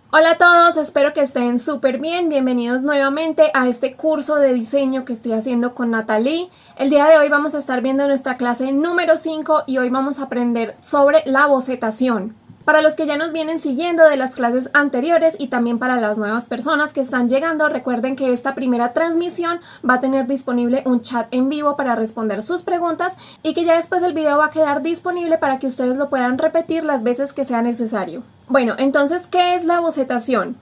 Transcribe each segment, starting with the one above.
Hola a todos, espero que estén súper bien. Bienvenidos nuevamente a este curso de diseño que estoy haciendo con Natalie. El día de hoy vamos a estar viendo nuestra clase número 5 y hoy vamos a aprender sobre la bocetación. Para los que ya nos vienen siguiendo de las clases anteriores y también para las nuevas personas que están llegando, recuerden que esta primera transmisión va a tener disponible un chat en vivo para responder sus preguntas y que ya después el video va a quedar disponible para que ustedes lo puedan repetir las veces que sea necesario. Bueno, entonces, ¿qué es la bocetación?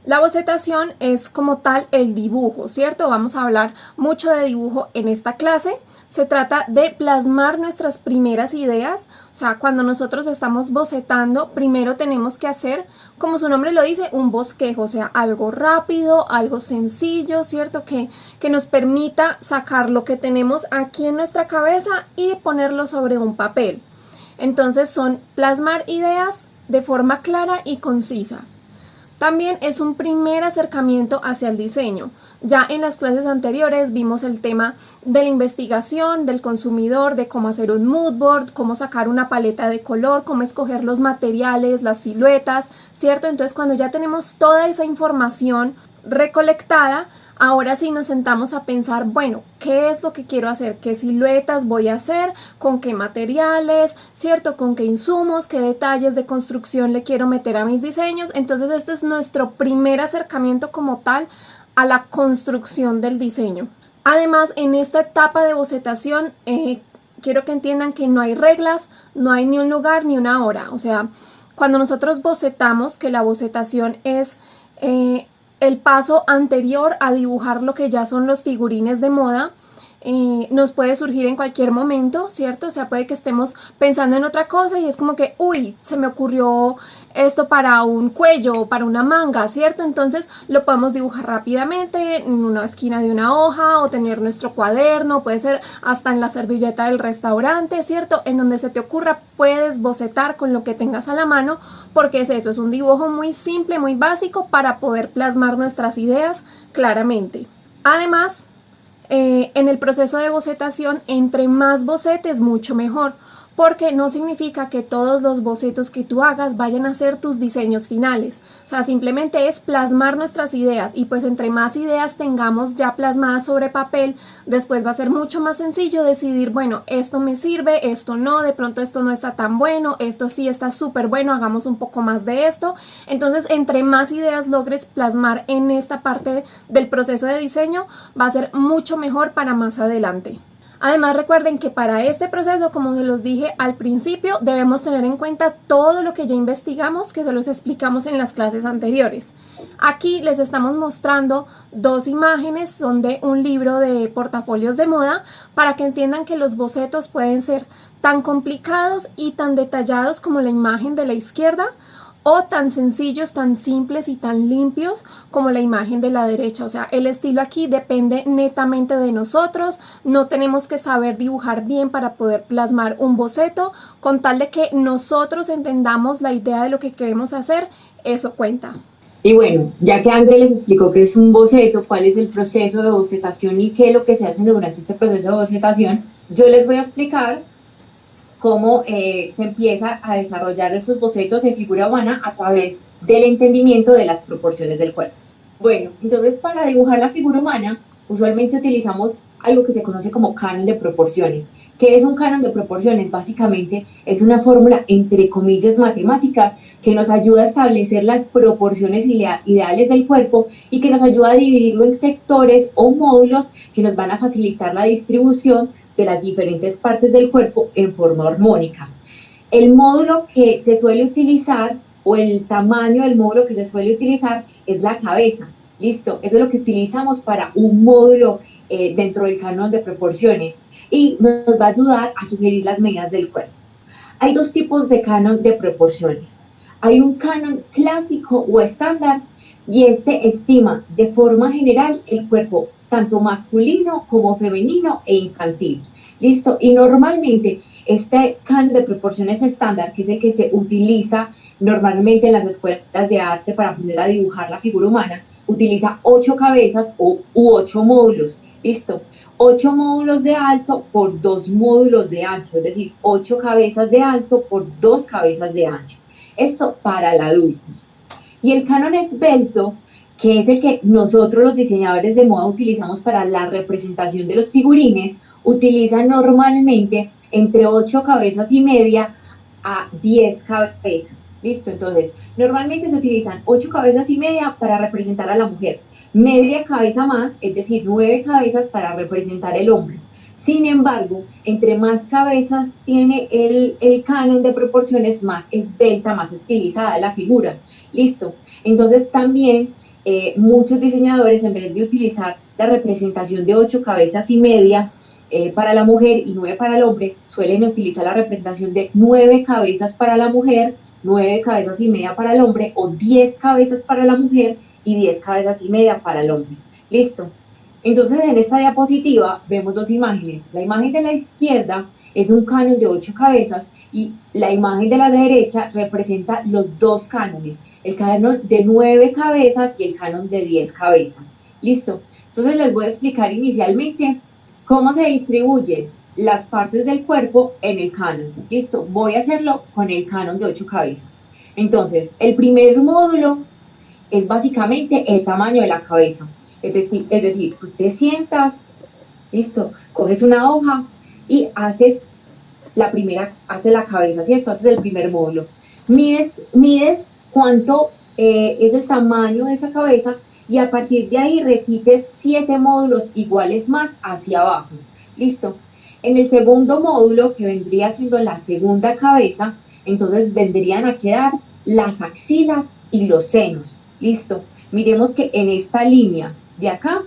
La bocetación es como tal el dibujo, ¿cierto? Vamos a hablar mucho de dibujo en esta clase. Se trata de plasmar nuestras primeras ideas. O sea, cuando nosotros estamos bocetando, primero tenemos que hacer, como su nombre lo dice, un bosquejo. O sea, algo rápido, algo sencillo, ¿cierto? Que nos permita sacar lo que tenemos aquí en nuestra cabeza y ponerlo sobre un papel. Entonces son plasmar ideas de forma clara y concisa. También es un primer acercamiento hacia el diseño. Ya en las clases anteriores vimos el tema de la investigación, del consumidor, de cómo hacer un mood board, cómo sacar una paleta de color, cómo escoger los materiales, las siluetas, ¿cierto? Entonces cuando ya tenemos toda esa información recolectada, ahora sí nos sentamos a pensar, bueno, ¿qué es lo que quiero hacer? ¿Qué siluetas voy a hacer? ¿Con qué materiales? ¿Cierto? ¿Con qué insumos? ¿Qué detalles de construcción le quiero meter a mis diseños? Entonces este es nuestro primer acercamiento como tal a la construcción del diseño. Además, en esta etapa de bocetación, quiero que entiendan que no hay reglas, no hay ni un lugar ni una hora. O sea, cuando nosotros bocetamos, que la bocetación es el paso anterior a dibujar lo que ya son los figurines de moda, nos puede surgir en cualquier momento, ¿cierto? O sea, puede que estemos pensando en otra cosa y es como que, uy, se me ocurrió esto para un cuello o para una manga, ¿cierto? Entonces lo podemos dibujar rápidamente en una esquina de una hoja o tener nuestro cuaderno, puede ser hasta en la servilleta del restaurante, ¿cierto? En donde se te ocurra puedes bocetar con lo que tengas a la mano, porque es eso, es un dibujo muy simple, muy básico para poder plasmar nuestras ideas claramente. Además, en el proceso de bocetación, entre más bocetes, mucho mejor, porque no significa que todos los bocetos que tú hagas vayan a ser tus diseños finales. O sea, simplemente es plasmar nuestras ideas y pues entre más ideas tengamos ya plasmadas sobre papel, después va a ser mucho más sencillo decidir, bueno, esto me sirve, esto no, de pronto esto no está tan bueno, esto sí está súper bueno, hagamos un poco más de esto. Entonces, entre más ideas logres plasmar en esta parte del proceso de diseño, va a ser mucho mejor para más adelante. Además, recuerden que para este proceso, como se los dije al principio, debemos tener en cuenta todo lo que ya investigamos, que se los explicamos en las clases anteriores. Aquí les estamos mostrando dos imágenes, son de un libro de portafolios de moda, para que entiendan que los bocetos pueden ser tan complicados y tan detallados como la imagen de la izquierda, o tan sencillos, tan simples y tan limpios como la imagen de la derecha. O sea, el estilo aquí depende netamente de nosotros, no tenemos que saber dibujar bien para poder plasmar un boceto, con tal de que nosotros entendamos la idea de lo que queremos hacer, eso cuenta. Y bueno, ya que André les explicó qué es un boceto, cuál es el proceso de bocetación y qué es lo que se hace durante este proceso de bocetación, yo les voy a explicar cómo se empieza a desarrollar esos bocetos en figura humana a través del entendimiento de las proporciones del cuerpo. Bueno, entonces para dibujar la figura humana, usualmente utilizamos algo que se conoce como canon de proporciones. ¿Qué es un canon de proporciones? Básicamente es una fórmula entre comillas matemática que nos ayuda a establecer las proporciones ideales del cuerpo y que nos ayuda a dividirlo en sectores o módulos que nos van a facilitar la distribución de las diferentes partes del cuerpo en forma armónica. El módulo que se suele utilizar o el tamaño del módulo que se suele utilizar es la cabeza. Listo, eso es lo que utilizamos para un módulo dentro del canon de proporciones y nos va a ayudar a sugerir las medidas del cuerpo. Hay dos tipos de canon de proporciones. Hay un canon clásico o estándar y este estima de forma general el cuerpo tanto masculino como femenino e infantil. ¿Listo? Y normalmente este canon de proporciones estándar, que es el que se utiliza normalmente en las escuelas de arte para aprender a dibujar la figura humana, utiliza 8 cabezas u 8 módulos. ¿Listo? 8 módulos de alto por 2 módulos de ancho, es decir, 8 cabezas de alto por 2 cabezas de ancho. Esto para el adulto. Y el canon esbelto, que es el que nosotros los diseñadores de moda utilizamos para la representación de los figurines, utiliza normalmente entre 8 cabezas y media a 10 cabezas. ¿Listo? Entonces, normalmente se utilizan 8 cabezas y media para representar a la mujer, media cabeza más, es decir, 9 cabezas para representar el hombre. Sin embargo, entre más cabezas tiene el canon de proporciones, más esbelta, más estilizada la figura. ¿Listo? Entonces también muchos diseñadores, en vez de utilizar la representación de 8 cabezas y media para la mujer y 9 para el hombre, suelen utilizar la representación de 9 cabezas para la mujer, 9 cabezas y media para el hombre, o 10 cabezas para la mujer y 10 cabezas y media para el hombre. ¿Listo? Entonces en esta diapositiva vemos dos imágenes. La imagen de la izquierda es un canon de 8 cabezas y la imagen de la derecha representa los dos cánones, el canon de 9 cabezas y el canon de 10 cabezas. ¿Listo? Entonces les voy a explicar inicialmente cómo se distribuyen las partes del cuerpo en el canon. ¿Listo? Voy a hacerlo con el canon de 8 cabezas. Entonces, el primer módulo es básicamente el tamaño de la cabeza. Es decir, tú te sientas, listo, coges una hoja y haces la cabeza, ¿cierto? Haces el primer módulo. Mides cuánto es el tamaño de esa cabeza y a partir de ahí repites 7 módulos iguales más hacia abajo. ¿Listo? En el segundo módulo, que vendría siendo la segunda cabeza, entonces vendrían a quedar las axilas y los senos. ¿Listo? Miremos que en esta línea de acá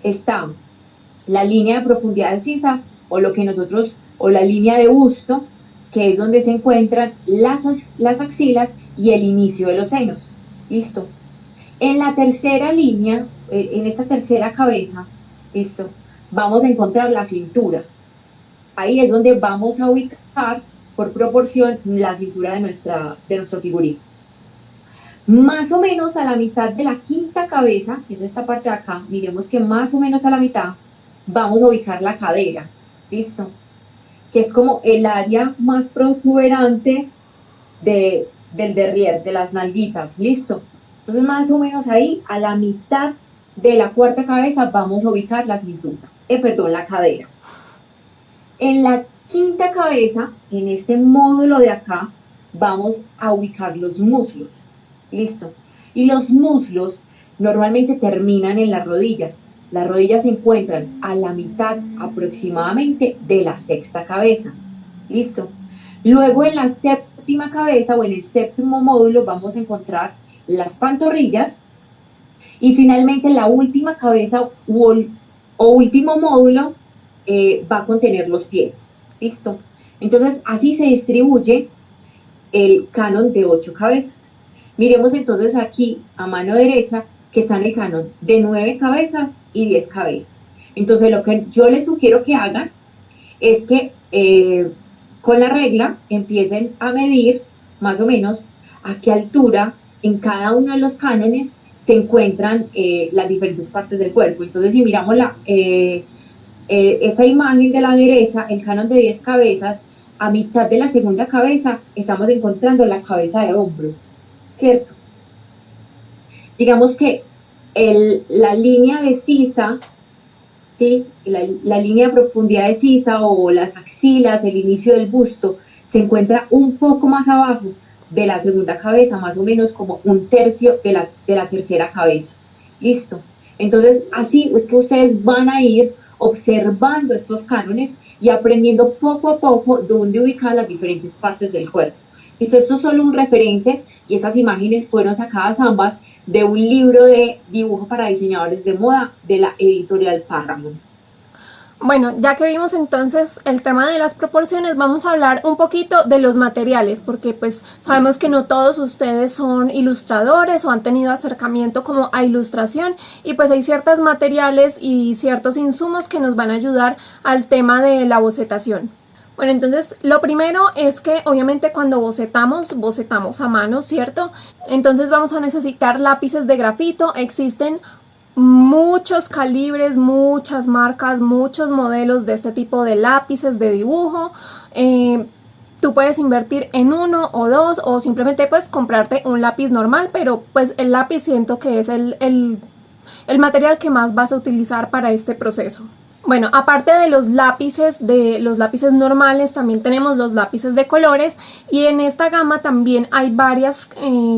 está la línea de profundidad de sisa o la línea de busto, que es donde se encuentran las axilas y el inicio de los senos. ¿Listo? En la tercera línea, en esta tercera cabeza, ¿listo? Vamos a encontrar la cintura. Ahí es donde vamos a ubicar por proporción la cintura de nuestro figurín. Más o menos a la mitad de la quinta cabeza, que es esta parte de acá, miremos que más o menos a la mitad vamos a ubicar la cadera, ¿listo? Que es como el área más protuberante del derrier, de las nalguitas, ¿listo? Entonces más o menos ahí, a la mitad de la cuarta cabeza vamos a ubicar la cintura, la cadera. En la quinta cabeza, en este módulo de acá, vamos a ubicar los muslos. ¿Listo? Y los muslos normalmente terminan en las rodillas. Las rodillas se encuentran a la mitad aproximadamente de la sexta cabeza. ¿Listo? Luego en la séptima cabeza o en el séptimo módulo vamos a encontrar las pantorrillas. Y finalmente la última cabeza o último módulo va a contener los pies. ¿Listo? Entonces así se distribuye el canon de 8 cabezas. Miremos entonces aquí a mano derecha que está en el canon de 9 cabezas y 10 cabezas. Entonces lo que yo les sugiero que hagan es que con la regla empiecen a medir más o menos a qué altura en cada uno de los cánones se encuentran las diferentes partes del cuerpo. Entonces si miramos esta imagen de la derecha, el canon de 10 cabezas, a mitad de la segunda cabeza estamos encontrando la cabeza de hombro, ¿cierto? Digamos que la línea de sisa, ¿sí? La línea de profundidad de sisa o las axilas, el inicio del busto, se encuentra un poco más abajo de la segunda cabeza, más o menos como un tercio de la tercera cabeza. ¿Listo? Entonces, así es que ustedes van a ir observando estos cánones y aprendiendo poco a poco dónde ubicar las diferentes partes del cuerpo. Esto es solo un referente y esas imágenes fueron sacadas ambas de un libro de dibujo para diseñadores de moda de la editorial Paramount. Bueno, ya que vimos entonces el tema de las proporciones, vamos a hablar un poquito de los materiales, porque pues sabemos que no todos ustedes son ilustradores o han tenido acercamiento como a ilustración y pues hay ciertos materiales y ciertos insumos que nos van a ayudar al tema de la bocetación. Bueno, entonces lo primero es que obviamente cuando bocetamos a mano, ¿cierto? Entonces vamos a necesitar lápices de grafito. Existen muchos calibres, muchas marcas, muchos modelos de este tipo de lápices de dibujo. Tú puedes invertir en uno o dos o simplemente pues comprarte un lápiz normal, pero pues el lápiz siento que es el material que más vas a utilizar para este proceso. Bueno, aparte de los lápices normales, también tenemos los lápices de colores y en esta gama también hay varias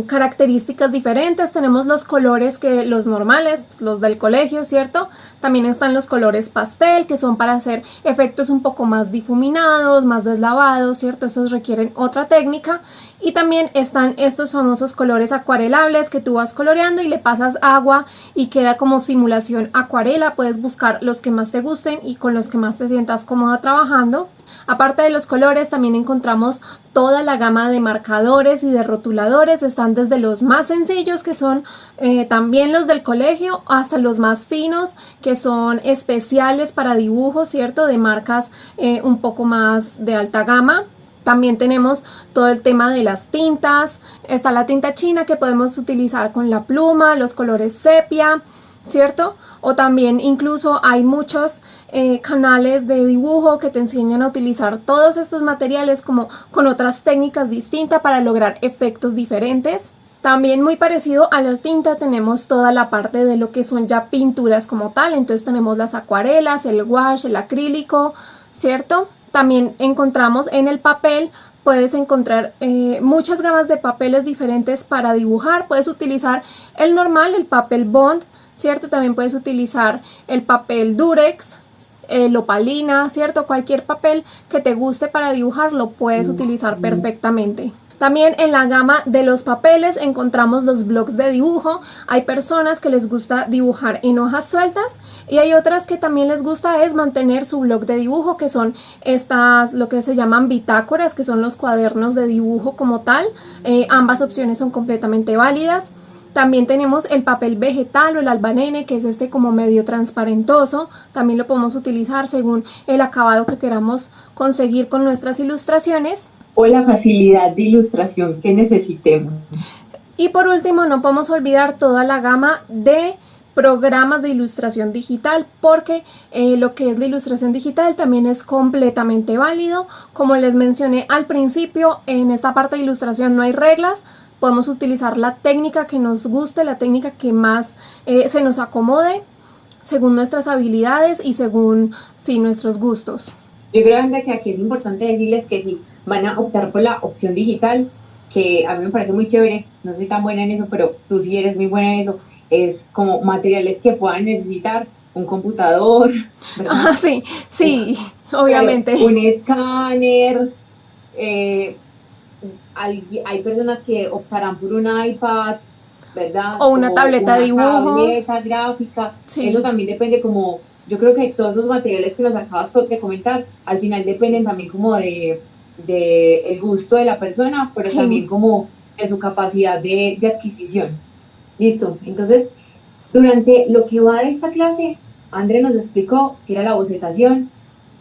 características diferentes. Tenemos los colores que los normales, los del colegio, ¿cierto? También están los colores pastel, que son para hacer efectos un poco más difuminados, más deslavados, ¿cierto? Esos requieren otra técnica. Y también están estos famosos colores acuarelables que tú vas coloreando y le pasas agua y queda como simulación acuarela. Puedes buscar los que más te gusten y con los que más te sientas cómoda trabajando. Aparte de los colores, también encontramos toda la gama de marcadores y de rotuladores. Están desde los más sencillos, que son también los del colegio, hasta los más finos, que son especiales para dibujos, ¿cierto? De marcas un poco más de alta gama. También tenemos todo el tema de las tintas. Está la tinta china que podemos utilizar con la pluma, los colores sepia, ¿cierto? O también incluso hay muchos canales de dibujo que te enseñan a utilizar todos estos materiales como con otras técnicas distintas para lograr efectos diferentes. También muy parecido a la tinta tenemos toda la parte de lo que son ya pinturas como tal. Entonces tenemos las acuarelas, el gouache, el acrílico, ¿cierto? También encontramos en el papel, puedes encontrar muchas gamas de papeles diferentes para dibujar. Puedes utilizar el normal, el papel bond, ¿cierto? También puedes utilizar el papel durex, el opalina, ¿cierto? Cualquier papel que te guste para dibujar lo puedes utilizar perfectamente. También en la gama de los papeles encontramos los blocs de dibujo. Hay personas que les gusta dibujar en hojas sueltas y hay otras que también les gusta es mantener su bloc de dibujo, que son estas, lo que se llaman bitácoras, que son los cuadernos de dibujo como tal. Ambas opciones son completamente válidas. También tenemos el papel vegetal o el albanene, que es este como medio transparentoso. También lo podemos utilizar según el acabado que queramos conseguir con nuestras ilustraciones. O la facilidad de ilustración que necesitemos. Y por último, no podemos olvidar toda la gama de programas de ilustración digital, porque lo que es la ilustración digital también es completamente válido. Como les mencioné al principio, en esta parte de ilustración no hay reglas. Podemos utilizar la técnica que nos guste, la técnica que más se nos acomode, según nuestras habilidades y según nuestros gustos. Yo creo, Anda, que aquí es importante decirles que si van a optar por la opción digital, que a mí me parece muy chévere, no soy tan buena en eso, pero tú sí eres muy buena en eso, es como materiales que puedan necesitar un computador, ¿verdad? Ah, sí, obviamente. Un escáner, hay personas que optarán por un iPad, ¿verdad? O una tableta de dibujo. Una tableta gráfica, sí. Eso también depende como... Yo creo que todos esos materiales que nos acabas de comentar, al final dependen también como de el gusto de la persona, pero también como de su capacidad de adquisición. Listo, entonces, durante lo que va de esta clase, André nos explicó qué era la bocetación,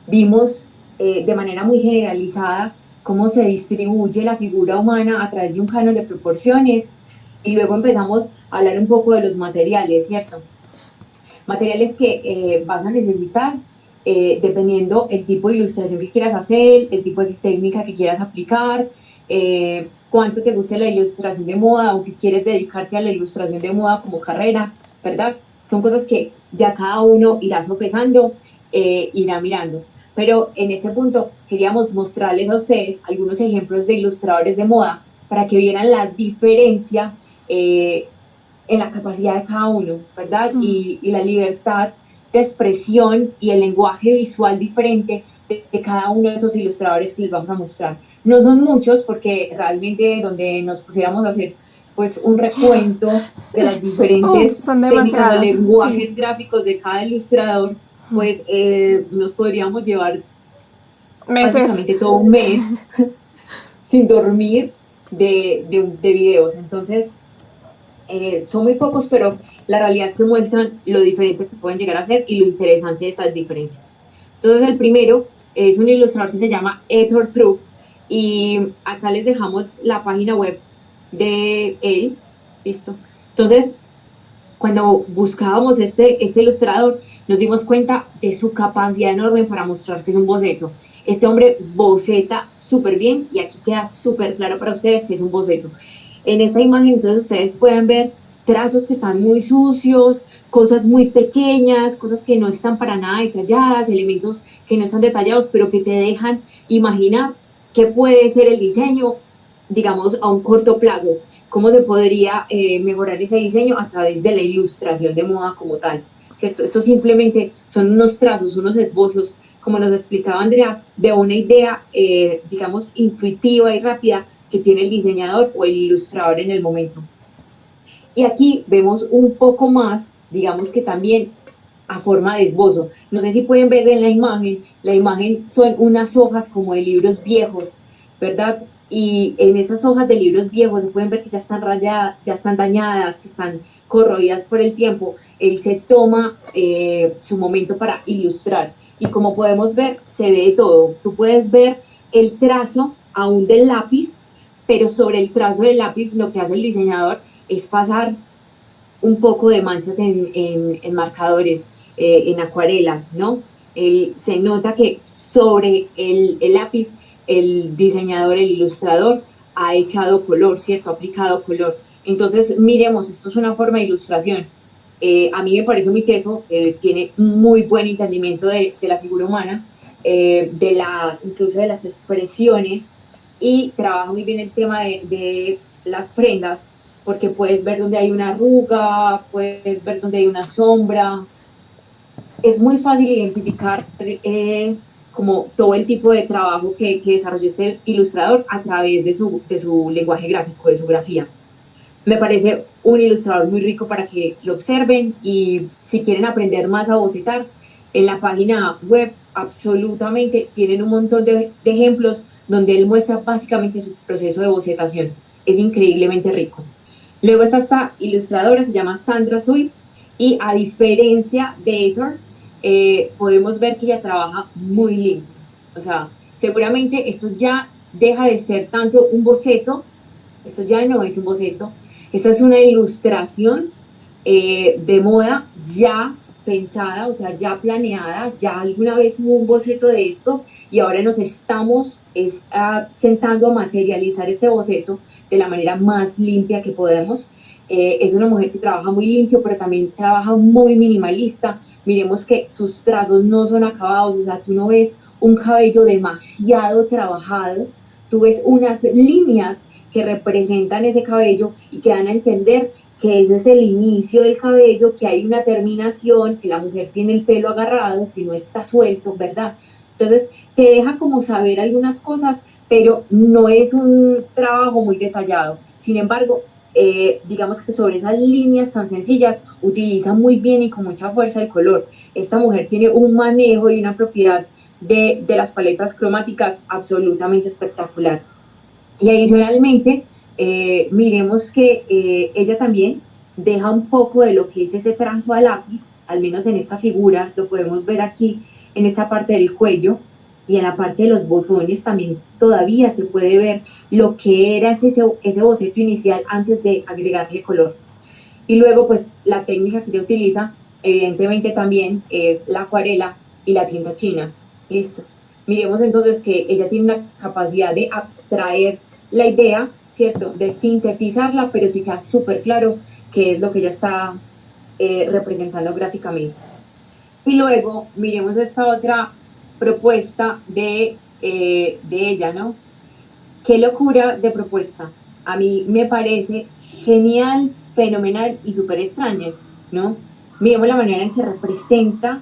vimos de manera muy generalizada cómo se distribuye la figura humana a través de un canon de proporciones, y luego empezamos a hablar un poco de los materiales, ¿cierto? Materiales que vas a necesitar dependiendo el tipo de ilustración que quieras hacer, el tipo de técnica que quieras aplicar, cuánto te guste la ilustración de moda o si quieres dedicarte a la ilustración de moda como carrera, ¿verdad? Son cosas que ya cada uno irá sopesando, irá mirando. Pero en este punto queríamos mostrarles a ustedes algunos ejemplos de ilustradores de moda para que vieran la diferencia en la capacidad de cada uno, ¿verdad? Y la libertad de expresión y el lenguaje visual diferente de cada uno de esos ilustradores que les vamos a mostrar. No son muchos, porque realmente donde nos pusiéramos a hacer pues un recuento de las diferentes técnicas o lenguajes gráficos de cada ilustrador, pues nos podríamos llevar básicamente todo un mes sin dormir de videos. Entonces, son muy pocos, pero la realidad es que muestran lo diferente que pueden llegar a ser y lo interesante de esas diferencias. Entonces, el primero es un ilustrador que se llama Héctor Truc, y acá les dejamos la página web de él. Listo. Entonces, cuando buscábamos este ilustrador, nos dimos cuenta de su capacidad enorme para mostrar que es un boceto. Este hombre boceta súper bien y aquí queda súper claro para ustedes que es un boceto. En esta imagen entonces ustedes pueden ver trazos que están muy sucios, cosas muy pequeñas, cosas que no están para nada detalladas, elementos que no están detallados, pero que te dejan imaginar qué puede ser el diseño, digamos, a un corto plazo, cómo se podría mejorar ese diseño a través de la ilustración de moda como tal, ¿cierto? Esto simplemente son unos trazos, unos esbozos, como nos explicaba Andrea, de una idea, digamos, intuitiva y rápida que tiene el diseñador o el ilustrador en el momento. Y aquí vemos un poco más, digamos que también a forma de esbozo. No sé si pueden ver en la imagen son unas hojas como de libros viejos, ¿verdad? Y en esas hojas de libros viejos se pueden ver que ya están rayadas, ya están dañadas, que están corroídas por el tiempo. Él se toma su momento para ilustrar. Y como podemos ver, se ve de todo. Tú puedes ver el trazo aún del lápiz, pero sobre el trazo del lápiz lo que hace el diseñador es pasar un poco de manchas en marcadores, en acuarelas, ¿no? Se nota que sobre el lápiz el diseñador, el ilustrador, ha echado color, ¿cierto? Ha aplicado color. Entonces, miremos, esto es una forma de ilustración. A mí me parece muy teso, tiene muy buen entendimiento de la figura humana, incluso de las expresiones, y trabaja muy bien el tema de las prendas, porque puedes ver donde hay una arruga, puedes ver donde hay una sombra. Es muy fácil identificar como todo el tipo de trabajo que desarrolló este ilustrador a través de su lenguaje gráfico, de su grafía. Me parece un ilustrador muy rico para que lo observen y si quieren aprender más a bocetar, en la página web absolutamente tienen un montón de ejemplos donde él muestra básicamente su proceso de bocetación. Es increíblemente rico. Luego está esta ilustradora, se llama Sandra Sui, y a diferencia de Ettore, podemos ver que ella trabaja muy limpio. O sea, seguramente esto ya deja de ser tanto un boceto, esto ya no es un boceto, esta es una ilustración de moda ya pensada, o sea, ya planeada, ya alguna vez hubo un boceto de esto y ahora nos estamos sentando a materializar este boceto de la manera más limpia que podemos. Es una mujer que trabaja muy limpio, pero también trabaja muy minimalista. Miremos que sus trazos no son acabados, o sea, tú no ves un cabello demasiado trabajado, tú ves unas líneas que representan ese cabello y que dan a entender que ese es el inicio del cabello, que hay una terminación, que la mujer tiene el pelo agarrado, que no está suelto, ¿verdad? Entonces, te deja como saber algunas cosas, pero no es un trabajo muy detallado. Sin embargo, digamos que sobre esas líneas tan sencillas utiliza muy bien y con mucha fuerza el color. Esta mujer tiene un manejo y una propiedad de las paletas cromáticas absolutamente espectacular. Y adicionalmente, miremos que ella también deja un poco de lo que es ese trazo a lápiz, al menos en esta figura, lo podemos ver aquí en esta parte del cuello y en la parte de los botones también todavía se puede ver lo que era ese boceto inicial antes de agregarle color. Y luego pues la técnica que ella utiliza evidentemente también es la acuarela y la tinta china. Listo. Miremos entonces que ella tiene una capacidad de abstraer la idea, ¿cierto? De sintetizarla, pero te queda súper claro qué es lo que ella está representando gráficamente. Y luego miremos esta otra propuesta de ella, ¿no? Qué locura de propuesta. A mí me parece genial, fenomenal y súper extraña, ¿no? Miremos la manera en que representa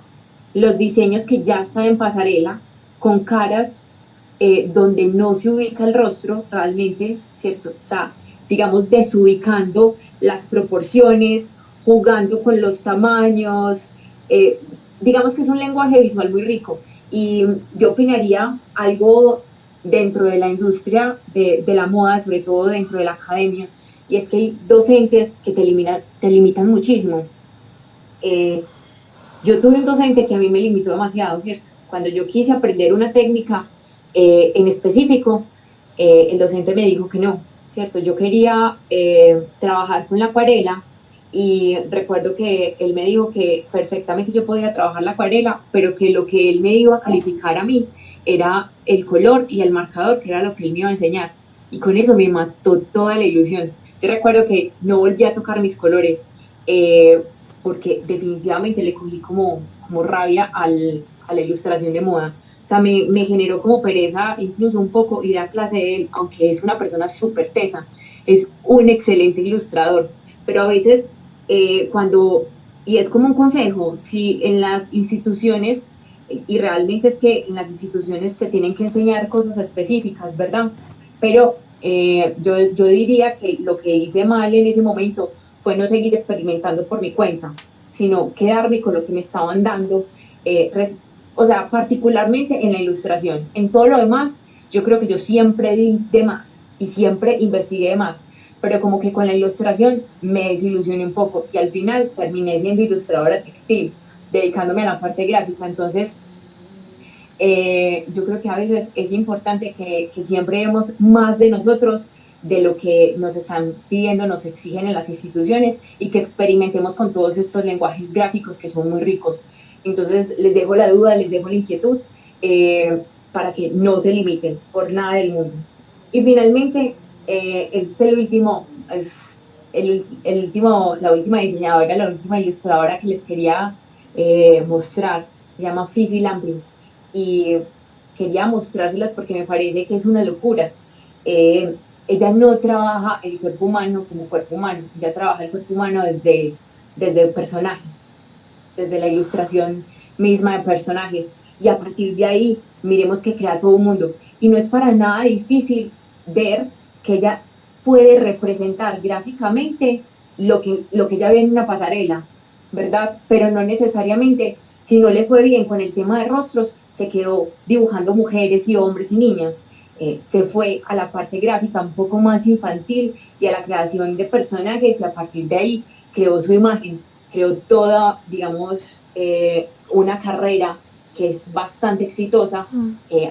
los diseños que ya están en pasarela, con caras donde no se ubica el rostro realmente, ¿cierto? Está, digamos, desubicando las proporciones, jugando con los tamaños, digamos que es un lenguaje visual muy rico. Y yo opinaría algo dentro de la industria de la moda, sobre todo dentro de la academia, y es que hay docentes que te limitan muchísimo. Yo tuve un docente que a mí me limitó demasiado, ¿cierto? Cuando yo quise aprender una técnica en específico, el docente me dijo que no, ¿cierto? Yo quería trabajar con la acuarela y recuerdo que él me dijo que perfectamente yo podía trabajar la acuarela, pero que lo que él me iba a calificar a mí era el color y el marcador, que era lo que él me iba a enseñar. Y con eso me mató toda la ilusión. Yo recuerdo que no volví a tocar mis colores, porque definitivamente le cogí como rabia a la ilustración de moda. O sea, me generó como pereza incluso un poco ir a clase de él, aunque es una persona súper tesa, es un excelente ilustrador, pero a veces y es como un consejo, si en las instituciones, y realmente es que en las instituciones te tienen que enseñar cosas específicas, ¿verdad? Pero yo diría que lo que hice mal en ese momento fue no seguir experimentando por mi cuenta, sino quedarme con lo que me estaban dando, o sea, particularmente en la ilustración. En todo lo demás, yo creo que yo siempre di de más y siempre investigué de más, pero como que con la ilustración me desilusioné un poco y al final terminé siendo ilustradora textil, dedicándome a la parte gráfica. Entonces, yo creo que a veces es importante que siempre demos más de nosotros, de lo que nos están pidiendo, nos exigen en las instituciones, y que experimentemos con todos estos lenguajes gráficos que son muy ricos. Entonces les dejo la duda, les dejo la inquietud, para que no se limiten por nada del mundo. Y finalmente, la última diseñadora, la última ilustradora que les quería mostrar. Se llama Fifi Lampin, y quería mostrárselas porque me parece que es una locura. Ella no trabaja el cuerpo humano como cuerpo humano, ella trabaja el cuerpo humano desde personajes, desde la ilustración misma de personajes, y a partir de ahí miremos que crea todo un mundo. Y no es para nada difícil ver que ella puede representar gráficamente lo que ya ve en una pasarela, ¿verdad? Pero no necesariamente, si no le fue bien con el tema de rostros, se quedó dibujando mujeres y hombres y niños. Se fue a la parte gráfica un poco más infantil y a la creación de personajes, y a partir de ahí creó su imagen, creó toda, digamos, una carrera que es bastante exitosa,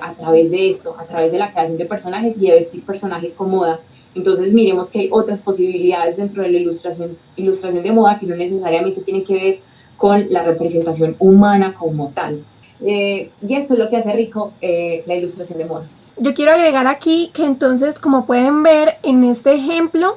a través de eso, a través de la creación de personajes y de vestir personajes con moda. Entonces miremos que hay otras posibilidades dentro de la ilustración de moda, que no necesariamente tienen que ver con la representación humana como tal. Y esto es lo que hace rico la ilustración de moda. Yo quiero agregar aquí que entonces, como pueden ver en este ejemplo,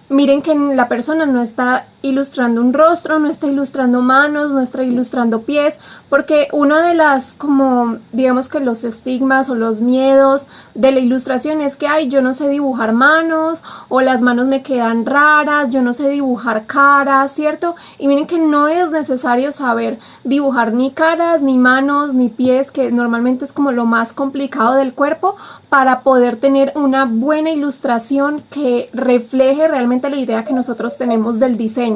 miren que la persona no está ilustrando un rostro, no está ilustrando manos, no está ilustrando pies, porque una de las, como digamos que los estigmas o los miedos de la ilustración es que, ay, yo no sé dibujar manos, o las manos me quedan raras, yo no sé dibujar caras, ¿cierto? Y miren que no es necesario saber dibujar ni caras, ni manos, ni pies, que normalmente es como lo más complicado del cuerpo, para poder tener una buena ilustración que refleje realmente la idea que nosotros tenemos del diseño.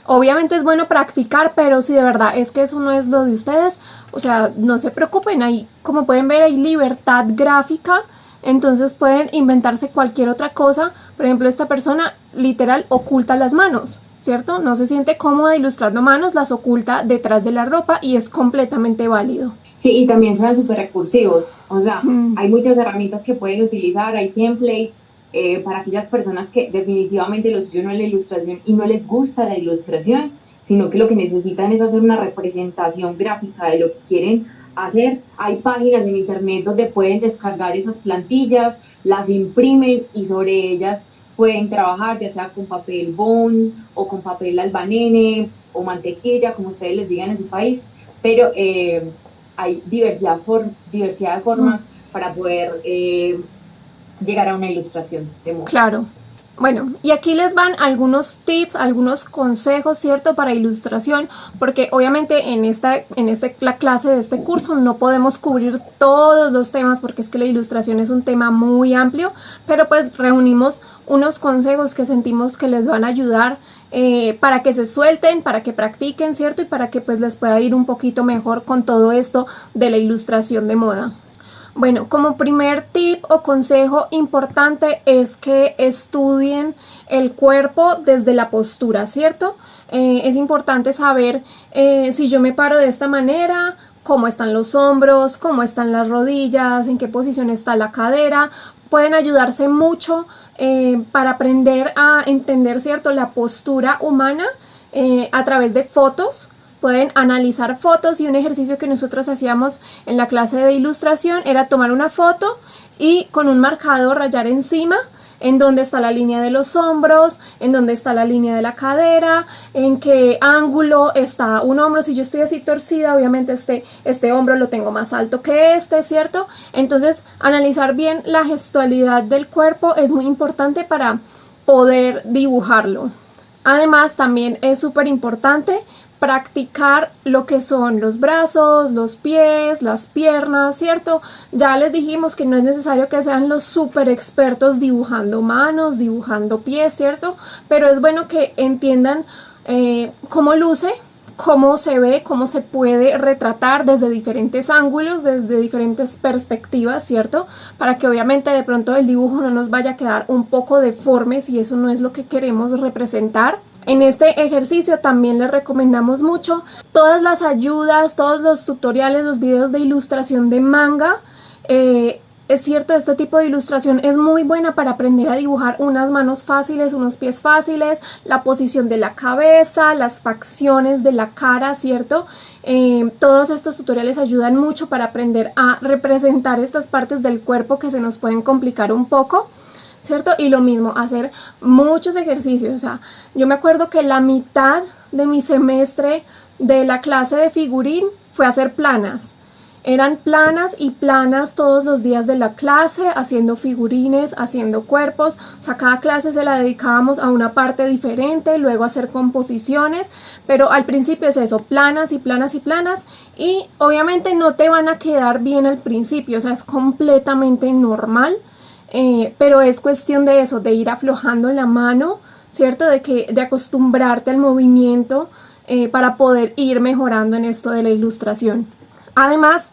Obviamente es bueno practicar, pero si de verdad es que eso no es lo de ustedes, o sea, no se preocupen, ahí, como pueden ver, hay libertad gráfica, entonces pueden inventarse cualquier otra cosa. Por ejemplo, esta persona literal oculta las manos, ¿cierto? No se siente cómoda ilustrando manos, las oculta detrás de la ropa y es completamente válido. Sí, y también son súper recursivos, o sea, hay muchas herramientas que pueden utilizar, hay templates, para aquellas personas que definitivamente lo suyo no es la ilustración y no les gusta la ilustración, sino que lo que necesitan es hacer una representación gráfica de lo que quieren hacer. Hay páginas en internet donde pueden descargar esas plantillas, las imprimen y sobre ellas pueden trabajar, ya sea con papel bond o con papel albanene o mantequilla, como ustedes les digan en su país, pero hay diversidad de formas para poder llegar a una ilustración de moda. Claro. Bueno, y aquí les van algunos tips, algunos consejos, ¿cierto? Para ilustración, porque obviamente la clase de este curso no podemos cubrir todos los temas, porque es que la ilustración es un tema muy amplio, pero pues reunimos unos consejos que sentimos que les van a ayudar, para que se suelten, para que practiquen, ¿cierto? Y para que pues les pueda ir un poquito mejor con todo esto de la ilustración de moda. Bueno, como primer tip o consejo importante es que estudien el cuerpo desde la postura, ¿cierto? Es importante saber, si yo me paro de esta manera, cómo están los hombros, cómo están las rodillas, en qué posición está la cadera. Pueden ayudarse mucho para aprender a entender, ¿cierto?, la postura humana a través de fotos. pueden analizar fotos, y un ejercicio que nosotros hacíamos en la clase de ilustración era tomar una foto y con un marcador rayar encima en dónde está la línea de los hombros, en dónde está la línea de la cadera, en qué ángulo está un hombro. Si yo estoy así torcida, obviamente este hombro lo tengo más alto que ¿cierto? Entonces, analizar bien la gestualidad del cuerpo es muy importante para poder dibujarlo. Además, también es súper importante practicar lo que son los brazos, los pies, las piernas, ¿cierto? Ya les dijimos que no es necesario que sean los súper expertos dibujando manos, dibujando pies, ¿cierto? Pero es bueno que entiendan cómo luce, cómo se ve, cómo se puede retratar desde diferentes ángulos, desde diferentes perspectivas, ¿cierto? Para que obviamente de pronto el dibujo no nos vaya a quedar un poco deforme si eso no es lo que queremos representar. En este ejercicio también les recomendamos mucho todas las ayudas, todos los tutoriales, los videos de ilustración de manga. Es cierto, este tipo de ilustración es muy buena para aprender a dibujar unas manos fáciles, unos pies fáciles, la posición de la cabeza, las facciones de la cara, ¿cierto? Todos estos tutoriales ayudan mucho para aprender a representar estas partes del cuerpo que se nos pueden complicar un poco, ¿cierto? Y lo mismo, hacer muchos ejercicios. O sea, yo me acuerdo que la mitad de mi semestre de la clase de figurín fue hacer planas. Eran planas y planas todos los días de la clase, haciendo figurines, haciendo cuerpos. O sea, cada clase se la dedicábamos a una parte diferente, luego a hacer composiciones, pero al principio es eso, planas y planas y planas, y obviamente no te van a quedar bien al principio, o sea, es completamente normal, pero es cuestión de eso, de ir aflojando la mano, ¿cierto? De acostumbrarte al movimiento para poder ir mejorando en esto de la ilustración. Además,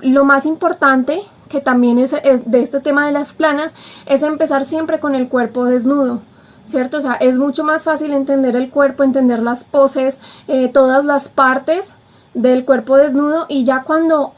lo más importante que también es de este tema de las planas es empezar siempre con el cuerpo desnudo, ¿cierto? O sea, es mucho más fácil entender el cuerpo, entender las poses, todas las partes del cuerpo desnudo, y ya cuando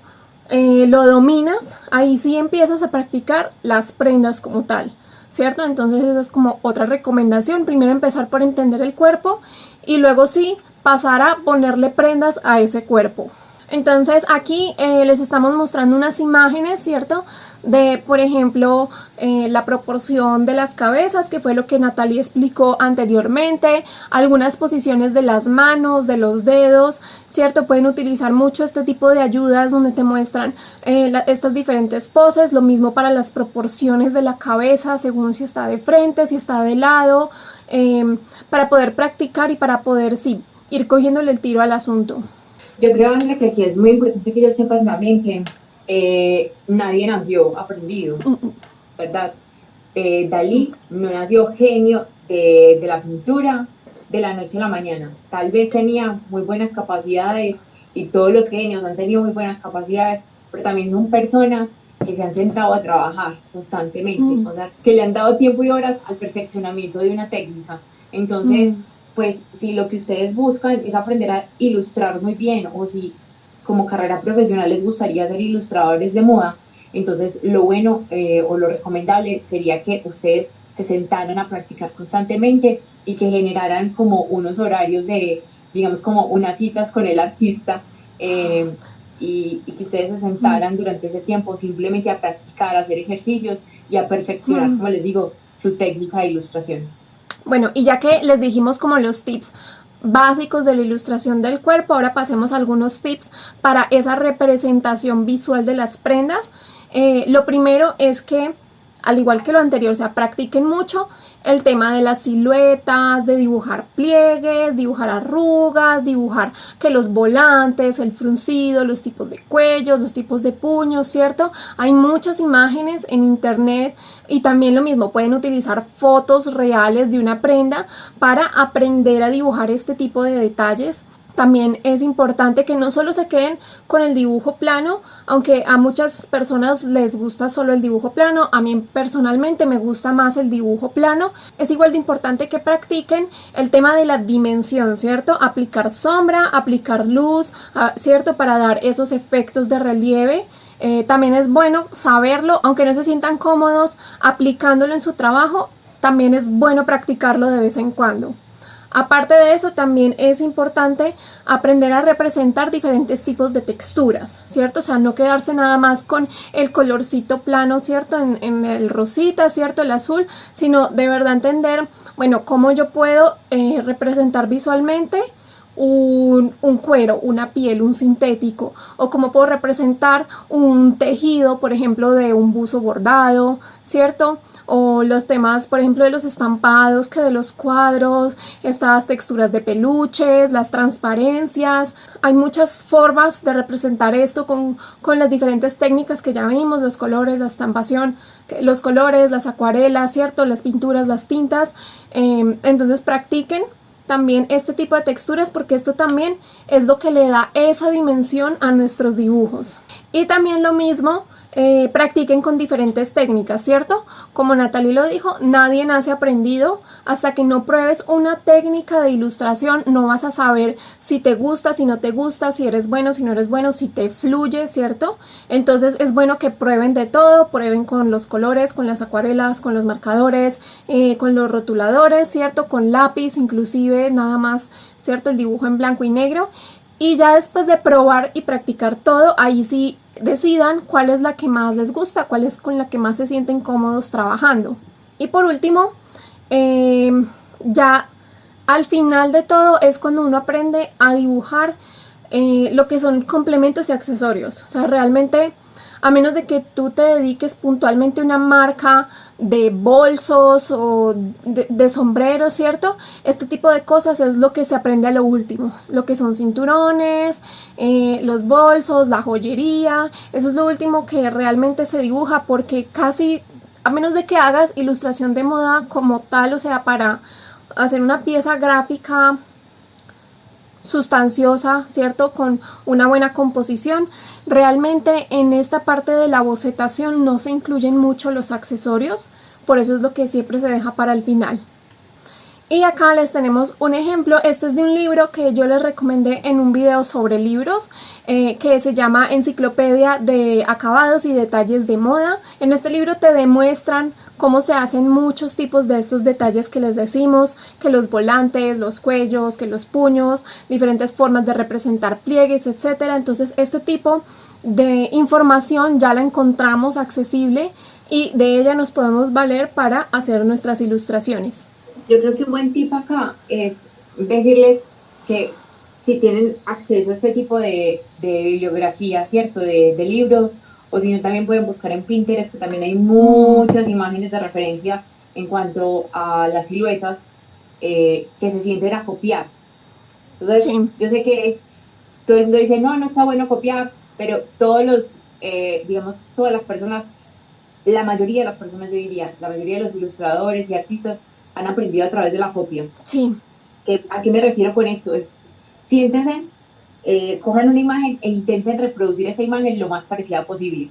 lo dominas, ahí sí empiezas a practicar las prendas como tal, ¿cierto? Entonces esa es como otra recomendación, primero empezar por entender el cuerpo y luego sí pasar a ponerle prendas a ese cuerpo. Entonces aquí les estamos mostrando unas imágenes, ¿cierto? De, por ejemplo, la proporción de las cabezas, que fue lo que Natalie explicó anteriormente, algunas posiciones de las manos, de los dedos, ¿cierto? Pueden utilizar mucho este tipo de ayudas donde te muestran estas diferentes poses, lo mismo para las proporciones de la cabeza, según si está de frente, si está de lado, para poder practicar y para poder, sí, ir cogiéndole el tiro al asunto. Yo creo, Andrea, que aquí es muy importante que ellos sepan también que nadie nació aprendido, ¿verdad? Dalí no nació genio de la pintura de la noche a la mañana. Tal vez tenía muy buenas capacidades, y todos los genios han tenido muy buenas capacidades, pero también son personas que se han sentado a trabajar constantemente, o sea, que le han dado tiempo y horas al perfeccionamiento de una técnica. Entonces, pues si lo que ustedes buscan es aprender a ilustrar muy bien, o si como carrera profesional les gustaría ser ilustradores de moda, entonces lo bueno o lo recomendable sería que ustedes se sentaran a practicar constantemente y que generaran como unos horarios de, digamos, como unas citas con el artista, y que ustedes se sentaran durante ese tiempo simplemente a practicar, a hacer ejercicios y a perfeccionar, como les digo, su técnica de ilustración. Bueno, y ya que les dijimos como los tips básicos de la ilustración del cuerpo, ahora pasemos a algunos tips para esa representación visual de las prendas. Lo primero es que, al igual que lo anterior, o sea, practiquen mucho el tema de las siluetas, de dibujar pliegues, dibujar arrugas, dibujar que los volantes, el fruncido, los tipos de cuellos, los tipos de puños, ¿cierto? Hay muchas imágenes en internet, y también lo mismo, pueden utilizar fotos reales de una prenda para aprender a dibujar este tipo de detalles. También es importante que no solo se queden con el dibujo plano, aunque a muchas personas les gusta solo el dibujo plano, a mí personalmente me gusta más el dibujo plano. Es igual de importante que practiquen el tema de la dimensión, ¿cierto? Aplicar sombra, aplicar luz, ¿cierto? Para dar esos efectos de relieve. También es bueno saberlo, aunque no se sientan cómodos aplicándolo en su trabajo, también es bueno practicarlo de vez en cuando. Aparte de eso, también es importante aprender a representar diferentes tipos de texturas, ¿cierto? O sea, no quedarse nada más con el colorcito plano, ¿cierto? En el rosita, ¿cierto? El azul, sino de verdad entender, bueno, cómo yo puedo representar visualmente un cuero, una piel, un sintético, o cómo puedo representar un tejido, por ejemplo, de un buzo bordado, ¿cierto? O los temas, por ejemplo, de los estampados, que de los cuadros, estas texturas de peluches, las transparencias. Hay muchas formas de representar esto con las diferentes técnicas que ya vimos, los colores, la estampación, los colores, las acuarelas, ¿cierto? Las pinturas, las tintas. Entonces practiquen también este tipo de texturas porque esto también es lo que le da esa dimensión a nuestros dibujos. Y también lo mismo, practiquen con diferentes técnicas, ¿cierto? Como Natalie lo dijo, nadie nace aprendido. Hasta que no pruebes una técnica de ilustración, no vas a saber si te gusta, si no te gusta, si eres bueno, si no eres bueno, si te fluye, ¿cierto? Entonces es bueno que prueben de todo, prueben con los colores, con las acuarelas, con los marcadores, con los rotuladores, ¿cierto? Con lápiz, inclusive, nada más, ¿cierto? El dibujo en blanco y negro. Y ya después de probar y practicar todo, ahí sí decidan cuál es la que más les gusta, cuál es con la que más se sienten cómodos trabajando. Y por último, ya al final de todo es cuando uno aprende a dibujar lo que son complementos y accesorios. O sea, realmente, a menos de que tú te dediques puntualmente a una marca de bolsos o de sombreros, ¿cierto? Este tipo de cosas es lo que se aprende a lo último, lo que son cinturones, los bolsos, la joyería, eso es lo último que realmente se dibuja porque casi, a menos de que hagas ilustración de moda como tal, o sea, para hacer una pieza gráfica sustanciosa, ¿cierto? Con una buena composición. Realmente en esta parte de la bocetación no se incluyen mucho los accesorios, por eso es lo que siempre se deja para el final. Y acá les tenemos un ejemplo, este es de un libro que yo les recomendé en un video sobre libros, que se llama Enciclopedia de Acabados y Detalles de Moda. En este libro te demuestran cómo se hacen muchos tipos de estos detalles que les decimos, que los volantes, los cuellos, que los puños, diferentes formas de representar pliegues, etc. Entonces este tipo de información ya la encontramos accesible y de ella nos podemos valer para hacer nuestras ilustraciones. Yo creo que un buen tip acá es decirles que si tienen acceso a este tipo de bibliografía, ¿cierto? De libros, o si no, también pueden buscar en Pinterest, que también hay muchas imágenes de referencia en cuanto a las siluetas que se sienten a copiar. Entonces, sí, yo sé que todo el mundo dice, no, no está bueno copiar, pero todos los, digamos, todas las personas, la mayoría de las personas, yo diría, la mayoría de los ilustradores y artistas han aprendido a través de la copia. Sí. ¿A qué me refiero con esto? Siéntense, cojan una imagen e intenten reproducir esa imagen lo más parecida posible.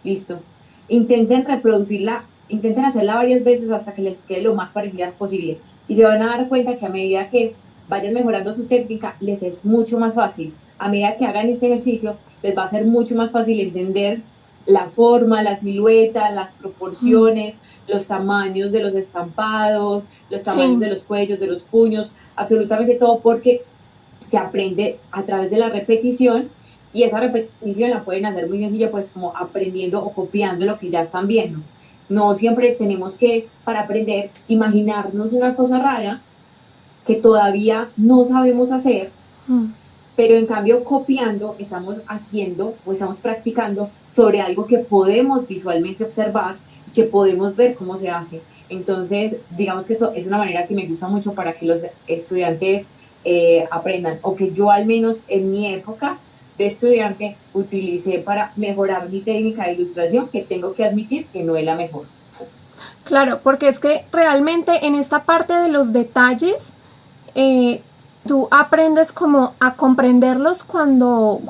Listo. Intenten reproducirla, intenten hacerla varias veces hasta que les quede lo más parecida posible. Y se van a dar cuenta que a medida que vayan mejorando su técnica, les es mucho más fácil. A medida que hagan este ejercicio, les va a ser mucho más fácil entender la forma, la silueta, las proporciones, los tamaños de los estampados, los tamaños de los cuellos, de los puños, absolutamente todo, porque se aprende a través de la repetición y esa repetición la pueden hacer muy sencilla, pues como aprendiendo o copiando lo que ya están viendo. No siempre tenemos que, para aprender, imaginarnos una cosa rara que todavía no sabemos hacer, pero en cambio copiando estamos haciendo o estamos practicando sobre algo que podemos visualmente observar, que podemos ver cómo se hace. Entonces, digamos que eso es una manera que me gusta mucho para que los estudiantes aprendan, o que yo al menos en mi época de estudiante utilicé para mejorar mi técnica de ilustración, que tengo que admitir que no es la mejor. Claro, porque es que realmente en esta parte de los detalles, tú aprendes como a comprenderlos cuando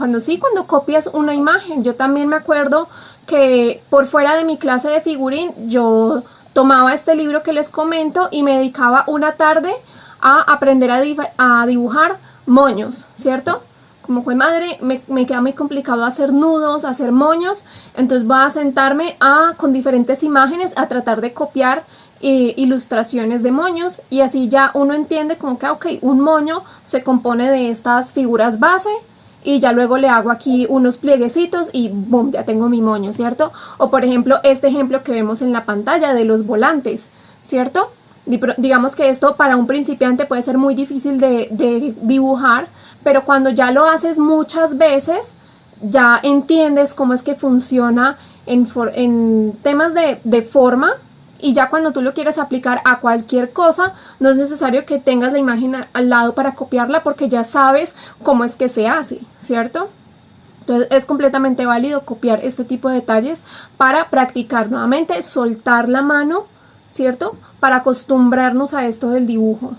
copias una imagen. Yo también me acuerdo que por fuera de mi clase de figurín, yo tomaba este libro que les comento y me dedicaba una tarde a aprender a dibujar moños, ¿cierto? Como fue madre, me queda muy complicado hacer nudos, hacer moños, entonces voy a sentarme con diferentes imágenes a tratar de copiar ilustraciones de moños, y así ya uno entiende como que, ok, un moño se compone de estas figuras base y ya luego le hago aquí unos plieguecitos y boom, ya tengo mi moño, ¿cierto? O por ejemplo, este ejemplo que vemos en la pantalla de los volantes, ¿cierto? Digamos que esto para un principiante puede ser muy difícil de dibujar, pero cuando ya lo haces muchas veces, ya entiendes cómo es que funciona en temas de forma, y ya cuando tú lo quieres aplicar a cualquier cosa, no es necesario que tengas la imagen al lado para copiarla, porque ya sabes cómo es que se hace, ¿cierto? Entonces es completamente válido copiar este tipo de detalles para practicar nuevamente, soltar la mano, ¿cierto? Para acostumbrarnos a esto del dibujo.